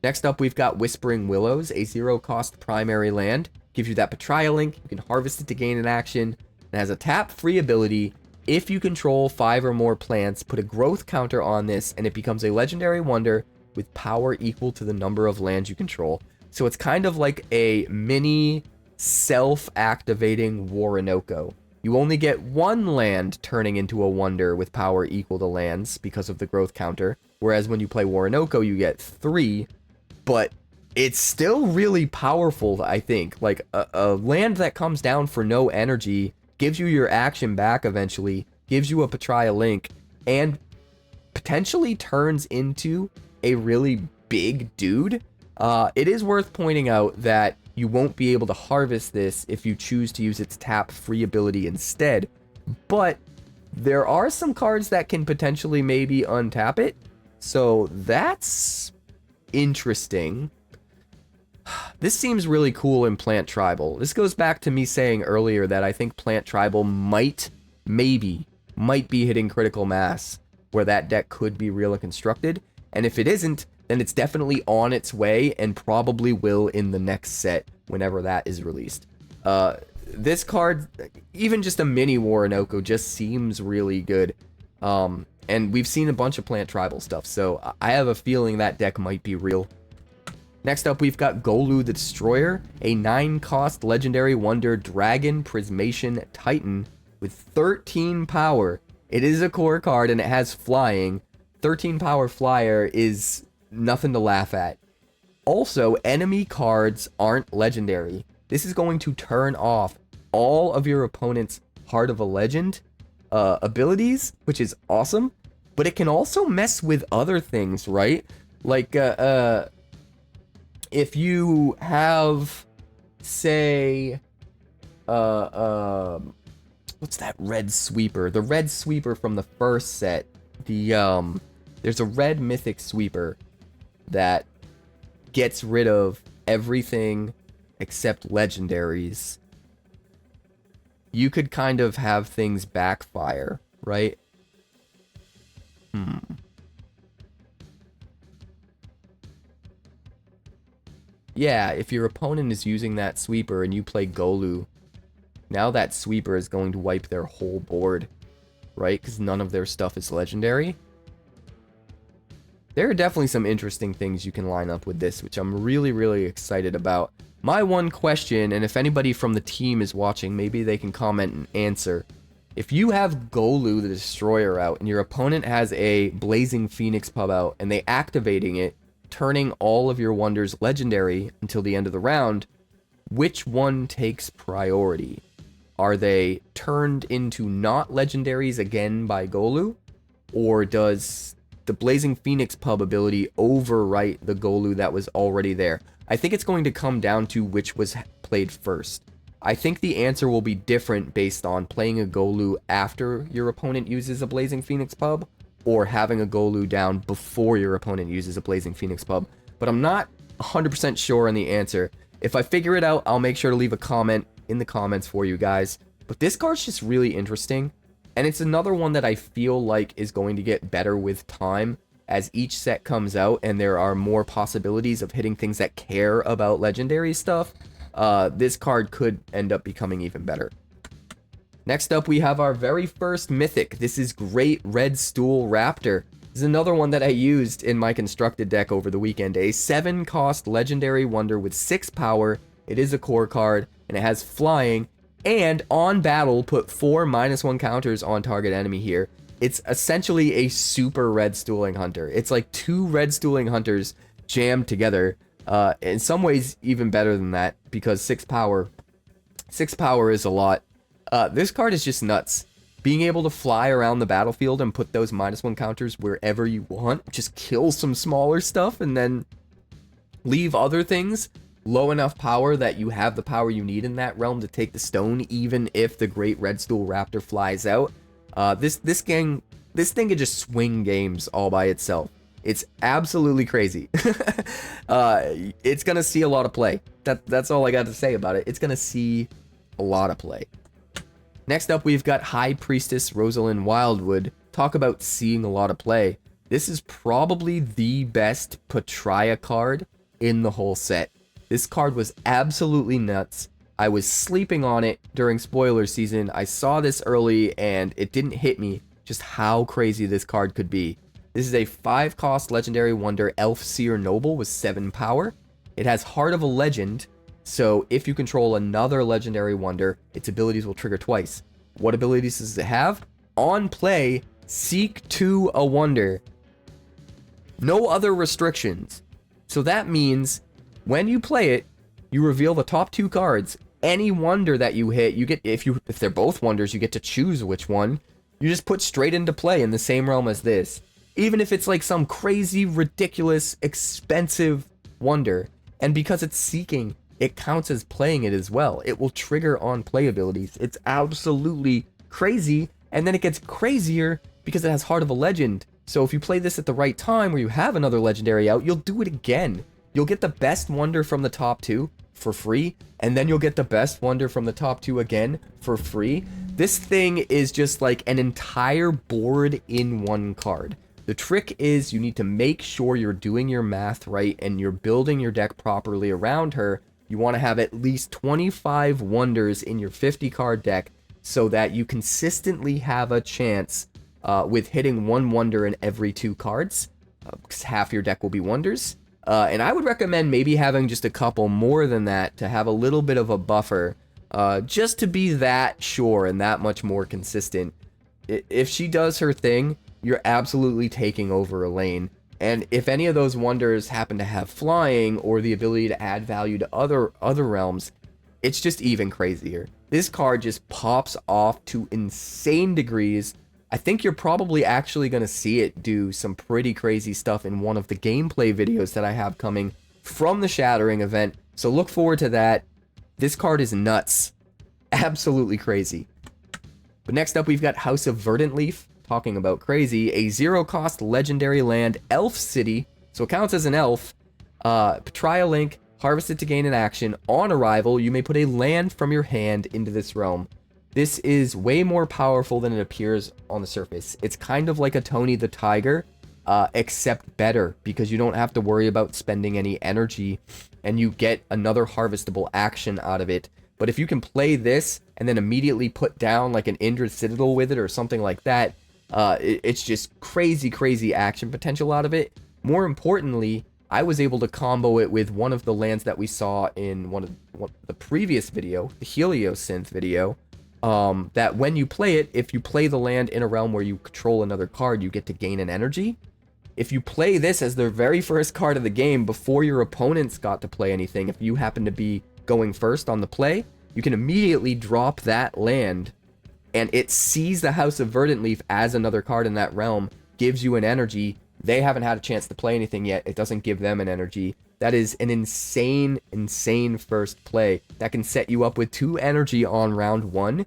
Next up, we've got Whispering Willows, a 0-cost primary land. Gives you that Petraia link, you can harvest it to gain an action. It has a tap-free ability. If you control 5 or more plants, put a growth counter on this, and it becomes a legendary wonder with power equal to the number of lands you control. So it's kind of like a mini self-activating Orinoco. You only get 1 land turning into a wonder with power equal to lands because of the growth counter, whereas when you play Orinoco, you get 3, but it's still really powerful, I think. Like, a land that comes down for no energy gives you your action back eventually, gives you a Petraia link, and potentially turns into a really big dude. It is worth pointing out that you won't be able to harvest this if you choose to use its tap-free ability instead, but there are some cards that can potentially maybe untap it, so that's interesting. This seems really cool in Plant Tribal. This goes back to me saying earlier that I think Plant Tribal might be hitting critical mass, where that deck could be real and constructed, and if it isn't, then it's definitely on its way and probably will in the next set whenever that is released. This card, even just a mini Orinoco, just seems really good. And we've seen a bunch of Plant Tribal stuff, so I have a feeling that deck might be real. Next up, we've got Golu the Destroyer, a 9-cost legendary wonder dragon prismation titan with 13 power. It is a core card and it has flying. 13 power flyer is nothing to laugh at. Also, enemy cards aren't legendary. This is going to turn off all of your opponent's Heart of a Legend abilities, which is awesome, but it can also mess with other things, right? Like, if you have, say, what's that red sweeper? The red sweeper from the first set. There's a red mythic sweeper that gets rid of everything except legendaries. You could kind of have things backfire, right? Yeah, if your opponent is using that sweeper and you play Golu, now that sweeper is going to wipe their whole board, right? Because none of their stuff is legendary. There are definitely some interesting things you can line up with this, which I'm really, really excited about. My one question, and if anybody from the team is watching, maybe they can comment and answer. If you have Golu the Destroyer out, and your opponent has a Blazing Phoenix pub out, and they activating it, turning all of your wonders legendary until the end of the round, which one takes priority? Are they turned into not legendaries again by Golu? Or does the Blazing Phoenix pub ability overwrite the Golu that was already there? I think it's going to come down to which was played first. I think the answer will be different based on playing a Golu after your opponent uses a Blazing Phoenix pub, or having a Golu down before your opponent uses a Blazing Phoenix pub. But I'm not 100% sure on the answer. If I figure it out, I'll make sure to leave a comment in the comments for you guys. But this card's just really interesting, and it's another one that I feel like is going to get better with time as each set comes out and there are more possibilities of hitting things that care about legendary stuff. This card could end up becoming even better. Next up, we have our very first mythic. This is Great Red Stool Raptor. This is another one that I used in my constructed deck over the weekend. A 7-cost legendary wonder with 6 power. It is a core card, and it has flying. And on battle, put 4 -1 counters on target enemy here. It's essentially a super red stooling hunter. It's like 2 red stooling hunters jammed together. In some ways, even better than that, because 6 power. 6 power is a lot. This card is just nuts. Being able to fly around the battlefield and put those -1 counters wherever you want, just kill some smaller stuff and then leave other things low enough power that you have the power you need in that realm to take the stone, even if the Great Red Stool Raptor flies out. This thing could just swing games all by itself. It's absolutely crazy. It's gonna see a lot of play. That's all I got to say about it. It's gonna see a lot of play. Next up, we've got High Priestess Rosalind Wildwood. Talk about seeing a lot of play. This is probably the best Petraia card in the whole set. This card was absolutely nuts. I was sleeping on it during spoiler season. I saw this early and it didn't hit me just how crazy this card could be. This is a 5-cost legendary wonder elf seer noble with 7 power. It has Heart of a Legend, so if you control another legendary wonder, its abilities will trigger twice. What abilities does it have? On play, seek to a wonder. No other restrictions. So that means when you play it, you reveal the top 2 cards. Any wonder that you hit, you get, if they're both wonders, you get to choose which one. You just put straight into play in the same realm as this. Even if it's like some crazy, ridiculous, expensive wonder. And because it's seeking, it counts as playing it as well. It will trigger on play abilities. It's absolutely crazy. And then it gets crazier because it has Heart of a Legend. So if you play this at the right time where you have another legendary out, you'll do it again. You'll get the best wonder from the top 2 for free, and then you'll get the best wonder from the top 2 again for free. This thing is just like an entire board in one card. The trick is you need to make sure you're doing your math right and you're building your deck properly around her. You want to have at least 25 wonders in your 50 card deck so that you consistently have a chance with hitting 1 wonder in every 2 cards, because half your deck will be wonders. And I would recommend maybe having just a couple more than that to have a little bit of a buffer, just to be that sure and that much more consistent. If she does her thing, you're absolutely taking over a lane. And if any of those wonders happen to have flying or the ability to add value to other realms, it's just even crazier. This card just pops off to insane degrees. I think you're probably actually going to see it do some pretty crazy stuff in one of the gameplay videos that I have coming from the Shattering event. So look forward to that. This card is nuts. Absolutely crazy. But next up, we've got House of Verdant Leaf. Talking about crazy, a 0-cost legendary land elf city, so it counts as an elf. Petraia link, harvest it to gain an action. On arrival, you may put a land from your hand into this realm. This is way more powerful than it appears on the surface. It's kind of like a Tony the Tiger, except better, because you don't have to worry about spending any energy, and you get another harvestable action out of it. But if you can play this, and then immediately put down like an Indrid Citadel with it, or something like that, it's just crazy action potential out of it. More importantly, I was able to combo it with one of the lands that we saw in one of the previous video, the Heliosynth video, that when you play it, if you play the land in a realm where you control another card, you get to gain an energy. If you play this as the very first card of the game before your opponents got to play anything, if you happen to be going first on the play, you can immediately drop that land, and it sees the House of Verdant Leaf as another card in that realm, gives you an energy. They haven't had a chance to play anything yet. It doesn't give them an energy. That is an insane first play that can set you up with 2 energy on round 1,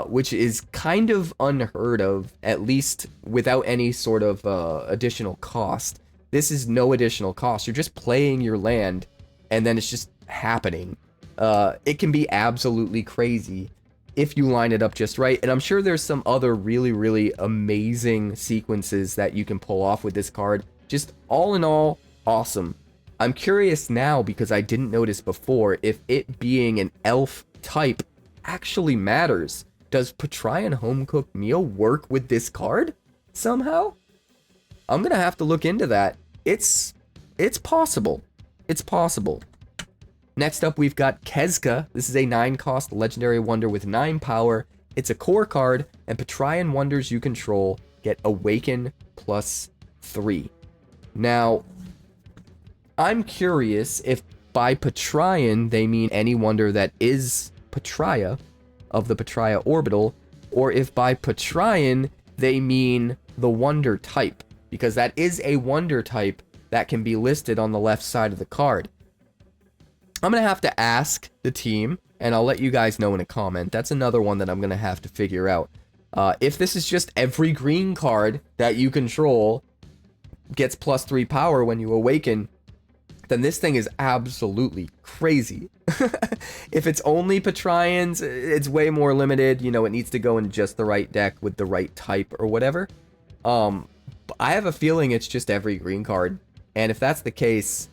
which is kind of unheard of, at least without any sort of additional cost. This is no additional cost. You're just playing your land, and then it's just happening. It can be absolutely crazy if you line it up just right, and I'm sure there's some other really amazing sequences that you can pull off with this card. Just all in all, awesome. I'm curious now, because I didn't notice before, if it being an elf type actually matters. Does Petraian home-cooked meal work with this card somehow? I'm gonna have to look into that. It's possible. It's possible. Next up, we've got Kezka. This is a 9-cost legendary wonder with 9 power. It's a core card, and Petraian wonders you control get Awaken +3. Now, I'm curious if by Petraian they mean any wonder that is Petraia of the Petraia orbital, or if by Petraian they mean the wonder type, because that is a wonder type that can be listed on the left side of the card. I'm going to have to ask the team, and I'll let you guys know in a comment. That's another one that I'm going to have to figure out. If this is just every green card that you control gets +3 power when you awaken, then this thing is absolutely crazy. If it's only Petraians, it's way more limited. You know, it needs to go in just the right deck with the right type or whatever. But I have a feeling it's just every green card. And if that's the case,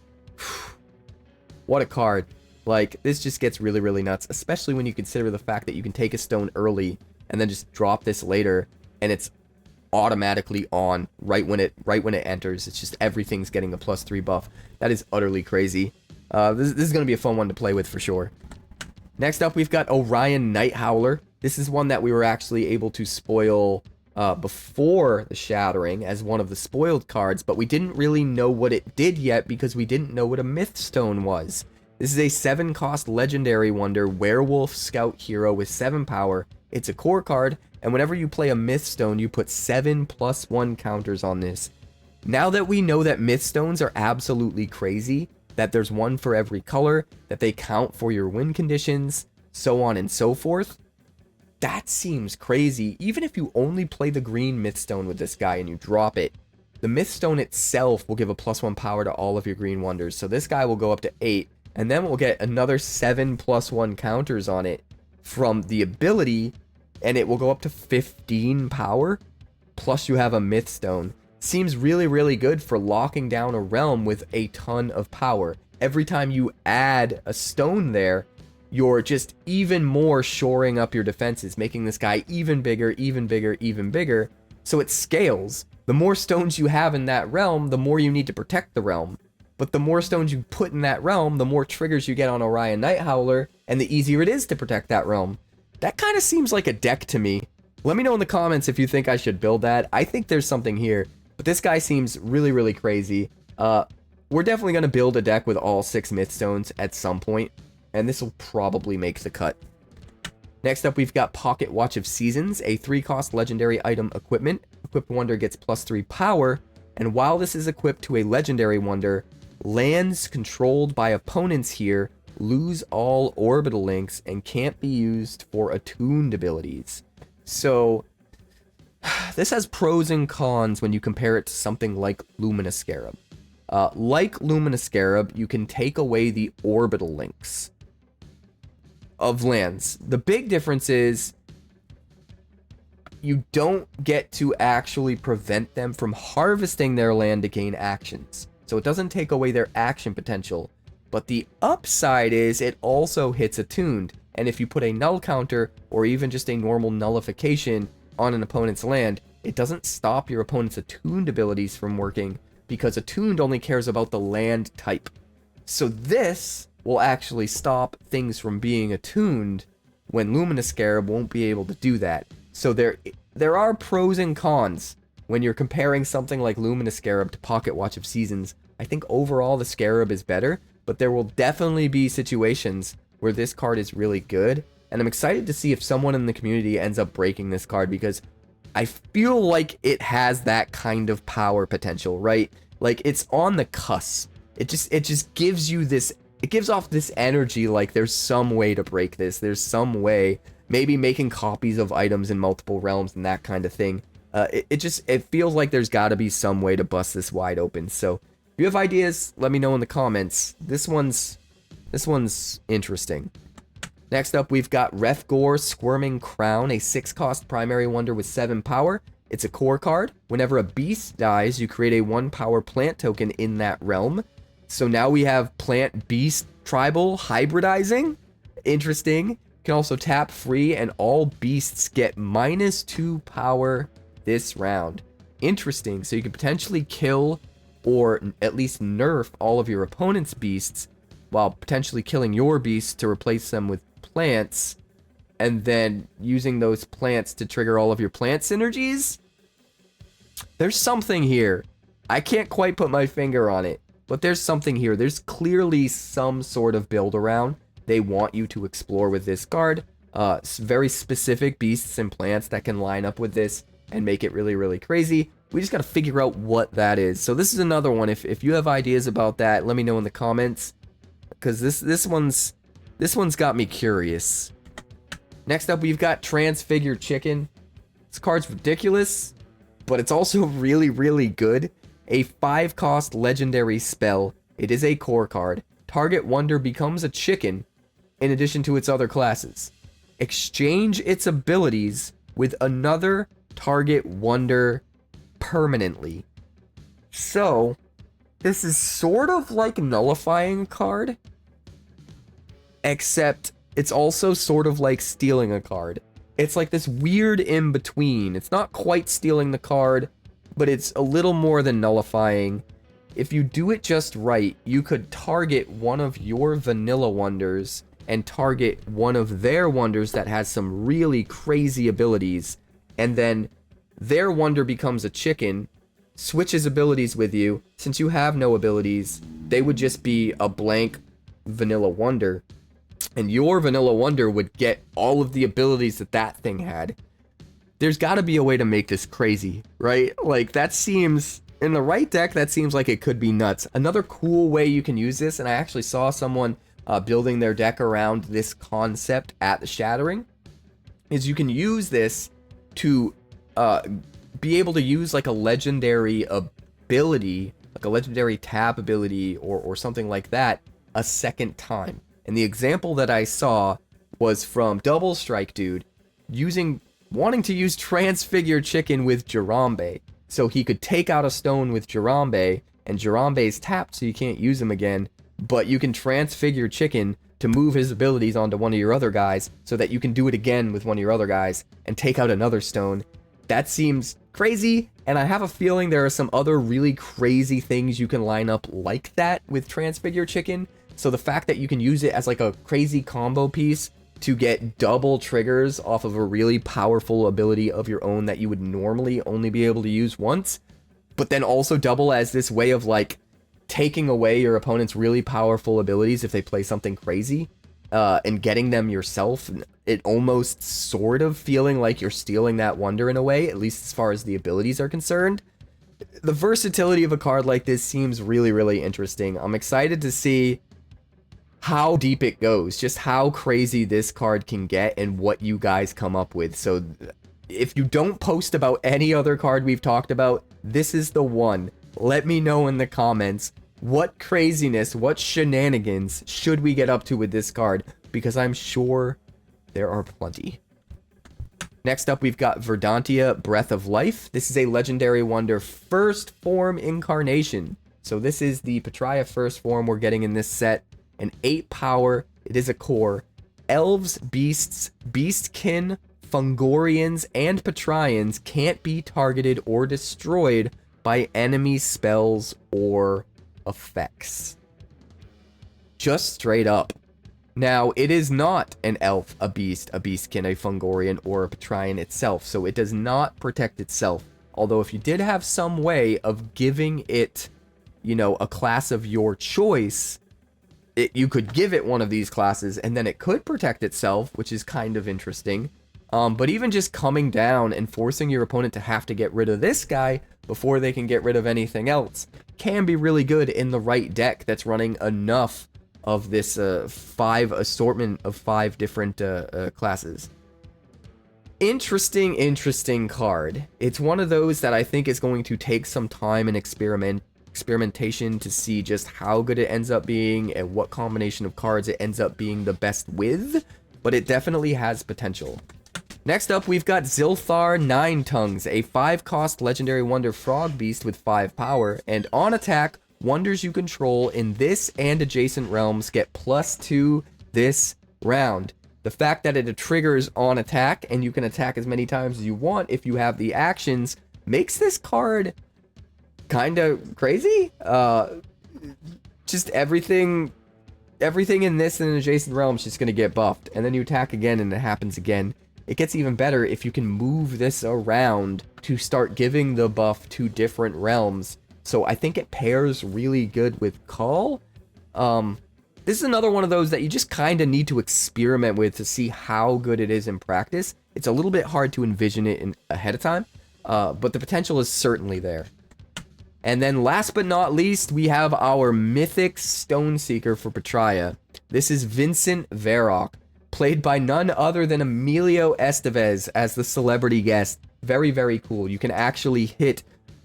what a card. Like, this just gets really, really nuts, especially when you consider the fact that you can take a stone early and then just drop this later, and it's automatically on right when it enters. It's just everything's getting a +3 buff. That is utterly crazy. This is going to be a fun one to play with for sure. Next up, we've got Orion Nighthowler. This is one that we were actually able to spoil before the Shattering as one of the spoiled cards, but we didn't really know what it did yet because we didn't know what a Myth Stone was. This is a 7-cost Legendary Wonder Werewolf Scout hero with 7 power. It's a core card, and whenever you play a Myth Stone, you put 7+1 counters on this. Now that we know that Myth Stones are absolutely crazy, that there's one for every color, that they count for your win conditions, so on and so forth, that seems crazy. Even if you only play the green Myth Stone with this guy and you drop it, the Myth Stone itself will give a +1 power to all of your green wonders. So this guy will go up to 8, and then we'll get another 7+1 counters on it from the ability, and it will go up to 15 power, plus you have a Myth Stone. Seems really, really good for locking down a realm with a ton of power. Every time you add a stone there, you're just even more shoring up your defenses, making this guy even bigger, even bigger, even bigger. So it scales. The more stones you have in that realm, the more you need to protect the realm. But the more stones you put in that realm, the more triggers you get on Orion Nighthowler, and the easier it is to protect that realm. That kind of seems like a deck to me. Let me know in the comments if you think I should build that. I think there's something here. But this guy seems really, really crazy. We're definitely going to build a deck with all 6 Myth Stones at some point, and this will probably make the cut. Next up, we've got Pocket Watch of Seasons, a 3-cost legendary item equipment. Equipped wonder gets +3 power, and while this is equipped to a legendary wonder, lands controlled by opponents here lose all orbital links and can't be used for attuned abilities. So this has pros and cons when you compare it to something like Luminous Scarab. Like Luminous Scarab, you can take away the orbital links of lands. The big difference is you don't get to actually prevent them from harvesting their land to gain actions. So it doesn't take away their action potential. But the upside is it also hits attuned. And if you put a null counter or even just a normal nullification on an opponent's land, it doesn't stop your opponent's attuned abilities from working, because attuned only cares about the land type. So this will actually stop things from being attuned when Luminous Scarab won't be able to do that. So there are pros and cons when you're comparing something like Luminous Scarab to Pocket Watch of Seasons. I think overall the Scarab is better, but there will definitely be situations where this card is really good. And I'm excited to see if someone in the community ends up breaking this card, because I feel like it has that kind of power potential, right? Like, it's on the cusp. It just gives you this, it gives off this energy like there's some way to break this. There's some way, maybe making copies of items in multiple realms and that kind of thing. It feels like there's got to be some way to bust this wide open. So if you have ideas, let me know in the comments. This one's interesting. Next up, we've got Refgor Squirming Crown, a 6-cost primary wonder with 7 power. It's a core card. Whenever a beast dies, you create a 1-power plant token in that realm. So now we have plant beast tribal hybridizing. Interesting. You can also tap free, and all beasts get -2 power this round. Interesting. So you can potentially kill or at least nerf all of your opponent's beasts while potentially killing your beasts to replace them with plants, and then using those plants to trigger all of your plant synergies. There's something here. I can't quite put my finger on it, but there's something here. There's clearly some sort of build around they want you to explore with this card. Very specific beasts and plants that can line up with this and make it really, really crazy. We just got to figure out what that is. So this is another one. If you have ideas about that, let me know in the comments. because this one's got me curious. Next up, we've got Transfigured Chicken. This card's ridiculous, but it's also really, really good. A 5-cost legendary spell. It is a core card. Target wonder becomes a chicken in addition to its other classes. Exchange its abilities with another target wonder permanently. So, this is sort of like nullifying a card, except it's also sort of like stealing a card. It's like this weird in between. It's not quite stealing the card, but it's a little more than nullifying. If you do it just right, you could target one of your vanilla wonders and target one of their wonders that has some really crazy abilities, and then their wonder becomes a chicken, switches abilities with you. Since you have no abilities, they would just be a blank vanilla wonder, and your vanilla wonder would get all of the abilities that that thing had. There's got to be a way to make this crazy, right? Like, that seems, in the right deck, that seems like it could be nuts. Another cool way you can use this, and I actually saw someone building their deck around this concept at the Shattering, is you can use this to be able to use like a legendary ability, like a legendary tap ability or something like that, a second time. And the example that I saw was from Double Strike Dude wanting to use Transfigured Chicken with Harambe, so he could take out a stone with Harambe, and Harambe's tapped so you can't use him again, but you can Transfigure Chicken to move his abilities onto one of your other guys so that you can do it again with one of your other guys and take out another stone. That seems crazy, and I have a feeling there are some other really crazy things you can line up like that with Transfigure Chicken. So the fact that you can use it as like a crazy combo piece to get double triggers off of a really powerful ability of your own that you would normally only be able to use once, but then also double as this way of like taking away your opponent's really powerful abilities if they play something crazy, and getting them yourself, it almost sort of feeling like you're stealing that wonder in a way, at least as far as the abilities are concerned. The versatility of a card like this seems really, really interesting. I'm excited to see how deep it goes, just how crazy this card can get and what you guys come up with. So if you don't post about any other card we've talked about, this is the one. Let me know in the comments what craziness, what shenanigans should we get up to with this card, because I'm sure there are plenty. Next up, we've got Verdantia, Breath of Life. This is a legendary wonder first form incarnation. So this is the Petraia first form we're getting in this set. An 8 power, it is a core. Elves, beasts, beastkin, Fungorians, and Petraians can't be targeted or destroyed by enemy spells or effects. Just straight up. Now, it is not an elf, a beast, a beastkin, a Fungorian, or a Petraian itself, so it does not protect itself. Although if you did have some way of giving it, you know, a class of your choice, you could give it one of these classes and then it could protect itself, which is kind of interesting. But even just coming down and forcing your opponent to have to get rid of this guy before they can get rid of anything else can be really good in the right deck that's running enough of this 5 assortment of 5 different classes. Interesting card. It's one of those that I think is going to take some time and experimentation to see just how good it ends up being and what combination of cards it ends up being the best with, but it definitely has potential. Next up, we've got Zilthar Nine Tongues, a 5-cost legendary wonder frog beast with 5 power, and on attack, wonders you control in this and adjacent realms get +2 this round. The fact that it triggers on attack and you can attack as many times as you want if you have the actions makes this card kind of crazy. Just everything in this and adjacent realms is just going to get buffed, and then you attack again and it happens again. It gets even better if you can move this around to start giving the buff to different realms. So I think it pairs really good with Call. This is another one of those that you just kind of need to experiment with to see how good it is in practice. It's a little bit hard to envision it ahead of time, but the potential is certainly there. And then last but not least, we have our mythic Stone Seeker for Petraia. This is Vincent Varrock, played by none other than Emilio Estevez as the celebrity guest. Very, very cool. You can actually hit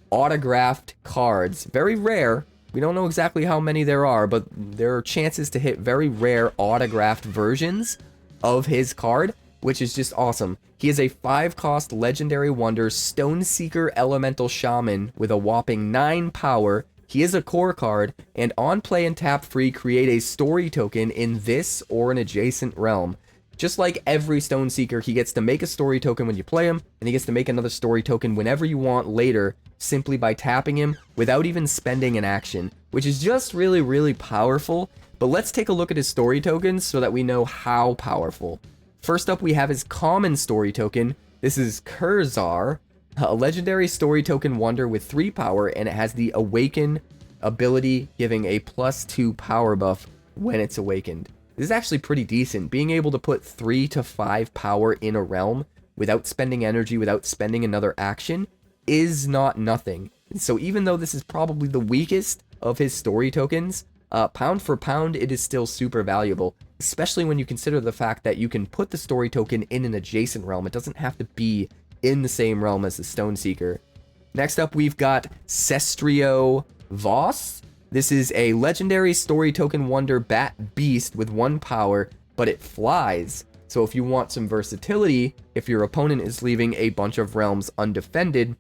autographed cards. Very rare. We don't know exactly how many there are, but there are chances to hit very rare autographed versions of his card, which is just awesome. He is a 5-cost legendary wonder Stone Seeker Elemental Shaman with a whopping 9 power. He is a core card, and on play and tap free, create a story token in this or an adjacent realm. Just like every Stone Seeker, he gets to make a story token when you play him, and he gets to make another story token whenever you want later, simply by tapping him without even spending an action, which is just really, really powerful. But let's take a look at his story tokens so that we know how powerful. First up, we have his common story token. This is Curzar, a legendary story token wonder with 3 power, and it has the Awaken ability, giving a +2 power buff when it's awakened. This is actually pretty decent. Being able to put 3 to 5 power in a realm without spending energy, without spending another action, is not nothing. And so even though this is probably the weakest of his story tokens, pound for pound, it is still super valuable, especially when you consider the fact that you can put the story token in an adjacent realm. It doesn't have to be in the same realm as the Stone Seeker. Next up, we've got Cestrio Voss. This is a legendary story token wonder bat beast with 1 power, but it flies. So if you want some versatility, if your opponent is leaving a bunch of realms undefended,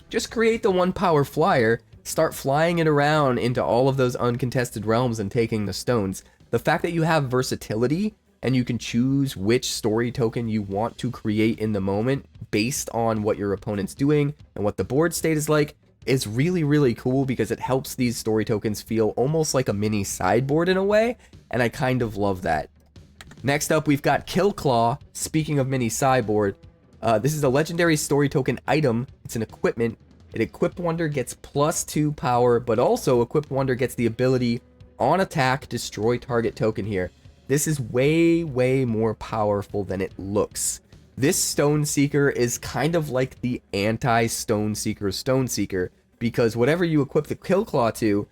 just create the 1 power flyer, start flying it around into all of those uncontested realms and taking the stones. The fact that you have versatility and you can choose which story token you want to create in the moment based on what your opponent's doing and what the board state is like is really, really cool, because it helps these story tokens feel almost like a mini sideboard in a way, and I kind of love that. Next up, we've got Killclaw. Speaking of mini sideboard, this is a legendary story token item. It's an equipment. An equipped wonder gets +2 power, but also equipped wonder gets the ability on attack, destroy target token here. This is way, way more powerful than it looks. This Stone Seeker is kind of like the anti-Stone Seeker, because whatever you equip the Killclaw to,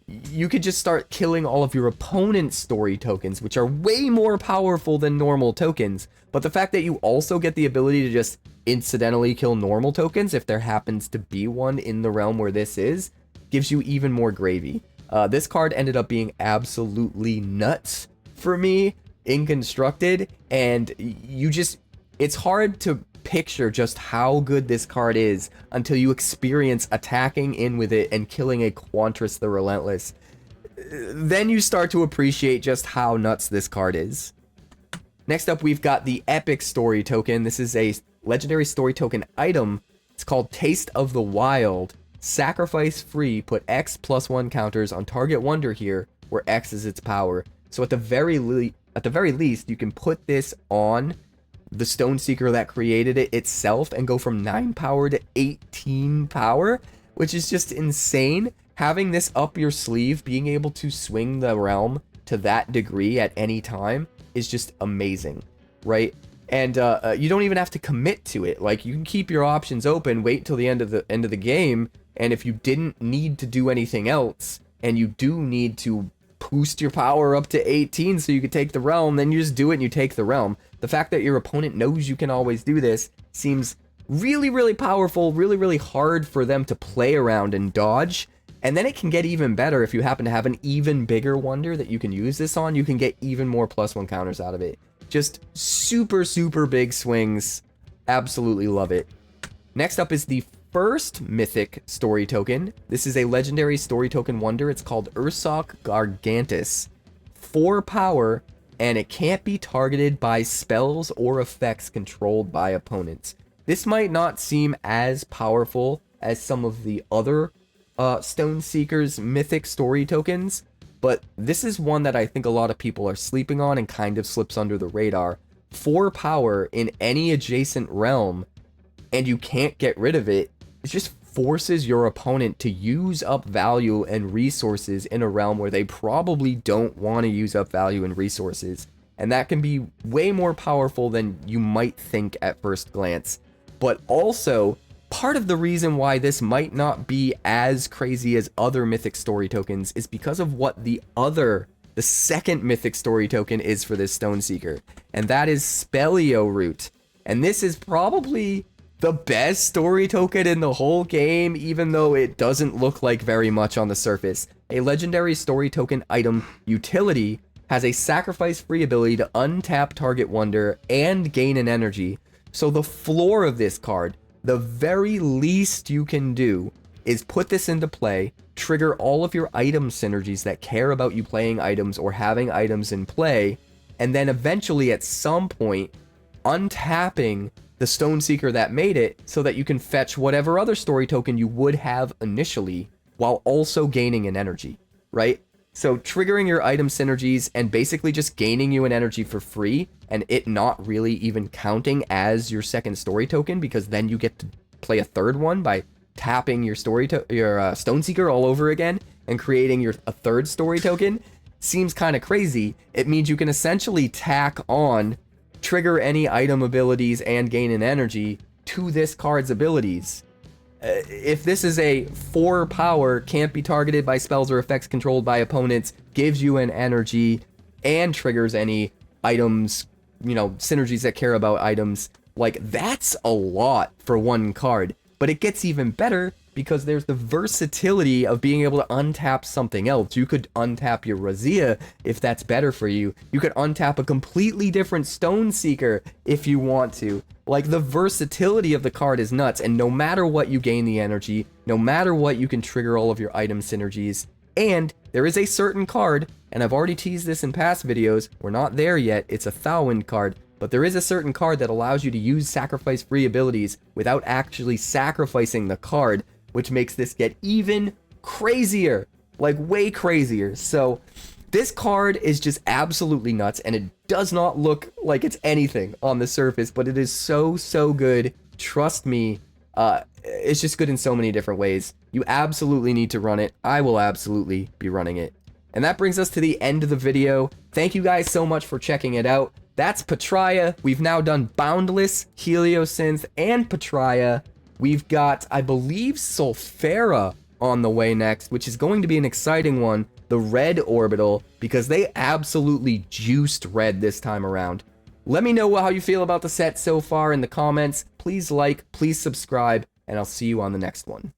you could just start killing all of your opponent's story tokens, which are way more powerful than normal tokens. But the fact that you also get the ability to just incidentally kill normal tokens, if there happens to be one in the realm where this is, gives you even more gravy. This card ended up being absolutely nuts for me in Constructed, and it's hard to picture just how good this card is until you experience attacking in with it and killing a Quantris the Relentless. Then you start to appreciate just how nuts this card is. Next up, we've got the Epic Story Token. This is a legendary story token item. It's called Taste of the Wild. Sacrifice free, put X +1 counters on target wonder here, where X is its power. So at the very least, you can put this on the Stone Seeker that created it itself and go from 9 power to 18 power, which is just insane. Having this up your sleeve, being able to swing the realm to that degree at any time is just amazing, right? And you don't even have to commit to it. Like, you can keep your options open, wait till the end of the game, and if you didn't need to do anything else, and you do need to boost your power up to 18 so you can take the realm, then you just do it and you take the realm. The fact that your opponent knows you can always do this seems really, really powerful, really, really hard for them to play around and dodge. And then it can get even better if you happen to have an even bigger wonder that you can use this on. You can get even more +1 counters out of it. Just super, super big swings. Absolutely love it. Next up is the first mythic story token. This is a legendary story token wonder. It's called Ursoc Gargantus. 4 power, and it can't be targeted by spells or effects controlled by opponents. This might not seem as powerful as some of the other Stone Seeker's mythic story tokens, but this is one that I think a lot of people are sleeping on and kind of slips under the radar. 4 power in any adjacent realm, and you can't get rid of it. It just forces your opponent to use up value and resources in a realm where they probably don't want to use up value and resources. And that can be way more powerful than you might think at first glance. But also, part of the reason why this might not be as crazy as other mythic story tokens is because of what the second mythic story token is for this Stone Seeker, and that is Speleo Root. And this is probably the best story token in the whole game, even though it doesn't look like very much on the surface. A legendary story token item utility has a sacrifice-free ability to untap target wonder and gain an energy. So the floor of this card, the very least you can do is put this into play, trigger all of your item synergies that care about you playing items or having items in play, and then eventually at some point untapping the Stone Seeker that made it so that you can fetch whatever other story token you would have initially while also gaining an energy, right? So triggering your item synergies and basically just gaining you an energy for free and it not really even counting as your second story token, because then you get to play a third one by tapping your Stone Seeker all over again and creating a third story token, seems kind of crazy. It means you can essentially tack on trigger any item abilities and gain an energy to this card's abilities. If this is a 4 power, can't be targeted by spells or effects controlled by opponents, gives you an energy, and triggers any items, you know, synergies that care about items, like, that's a lot for one card. But it gets even better because there's the versatility of being able to untap something else. You could untap your Razia if that's better for you. You could untap a completely different Stone Seeker if you want to. Like, the versatility of the card is nuts, and no matter what you gain the energy, no matter what you can trigger all of your item synergies. And there is a certain card, and I've already teased this in past videos, we're not there yet, it's a Thawin card, but there is a certain card that allows you to use sacrifice-free abilities without actually sacrificing the card, which makes this get even crazier, like way crazier. So this card is just absolutely nuts, and it does not look like it's anything on the surface, but it is so good. Trust me, it's just good in so many different ways. You absolutely need to run it. I will absolutely be running it. And that brings us to the end of the video. Thank you guys so much for checking it out. That's Petraia. We've now done Boundless, Heliosynth, and Petraia. We've got, I believe, Sulfera on the way next, which is going to be an exciting one. The red orbital, because they absolutely juiced red this time around. Let me know how you feel about the set so far in the comments. Please like, please subscribe, and I'll see you on the next one.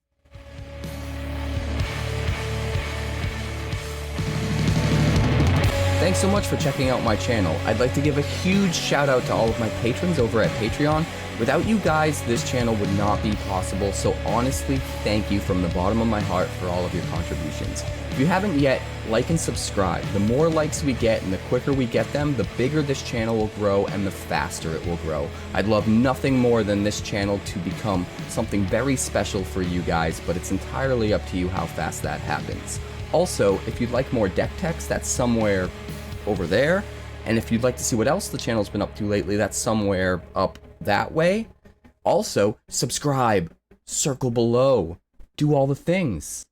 Thanks so much for checking out my channel. I'd like to give a huge shout out to all of my patrons over at Patreon. Without you guys, this channel would not be possible, so honestly, thank you from the bottom of my heart for all of your contributions. If you haven't yet, like and subscribe. The more likes we get and the quicker we get them, the bigger this channel will grow and the faster it will grow. I'd love nothing more than this channel to become something very special for you guys, but it's entirely up to you how fast that happens. Also, if you'd like more deck text, that's somewhere over there. And if you'd like to see what else the channel's been up to lately, that's somewhere up that way. Also, subscribe, circle below, do all the things.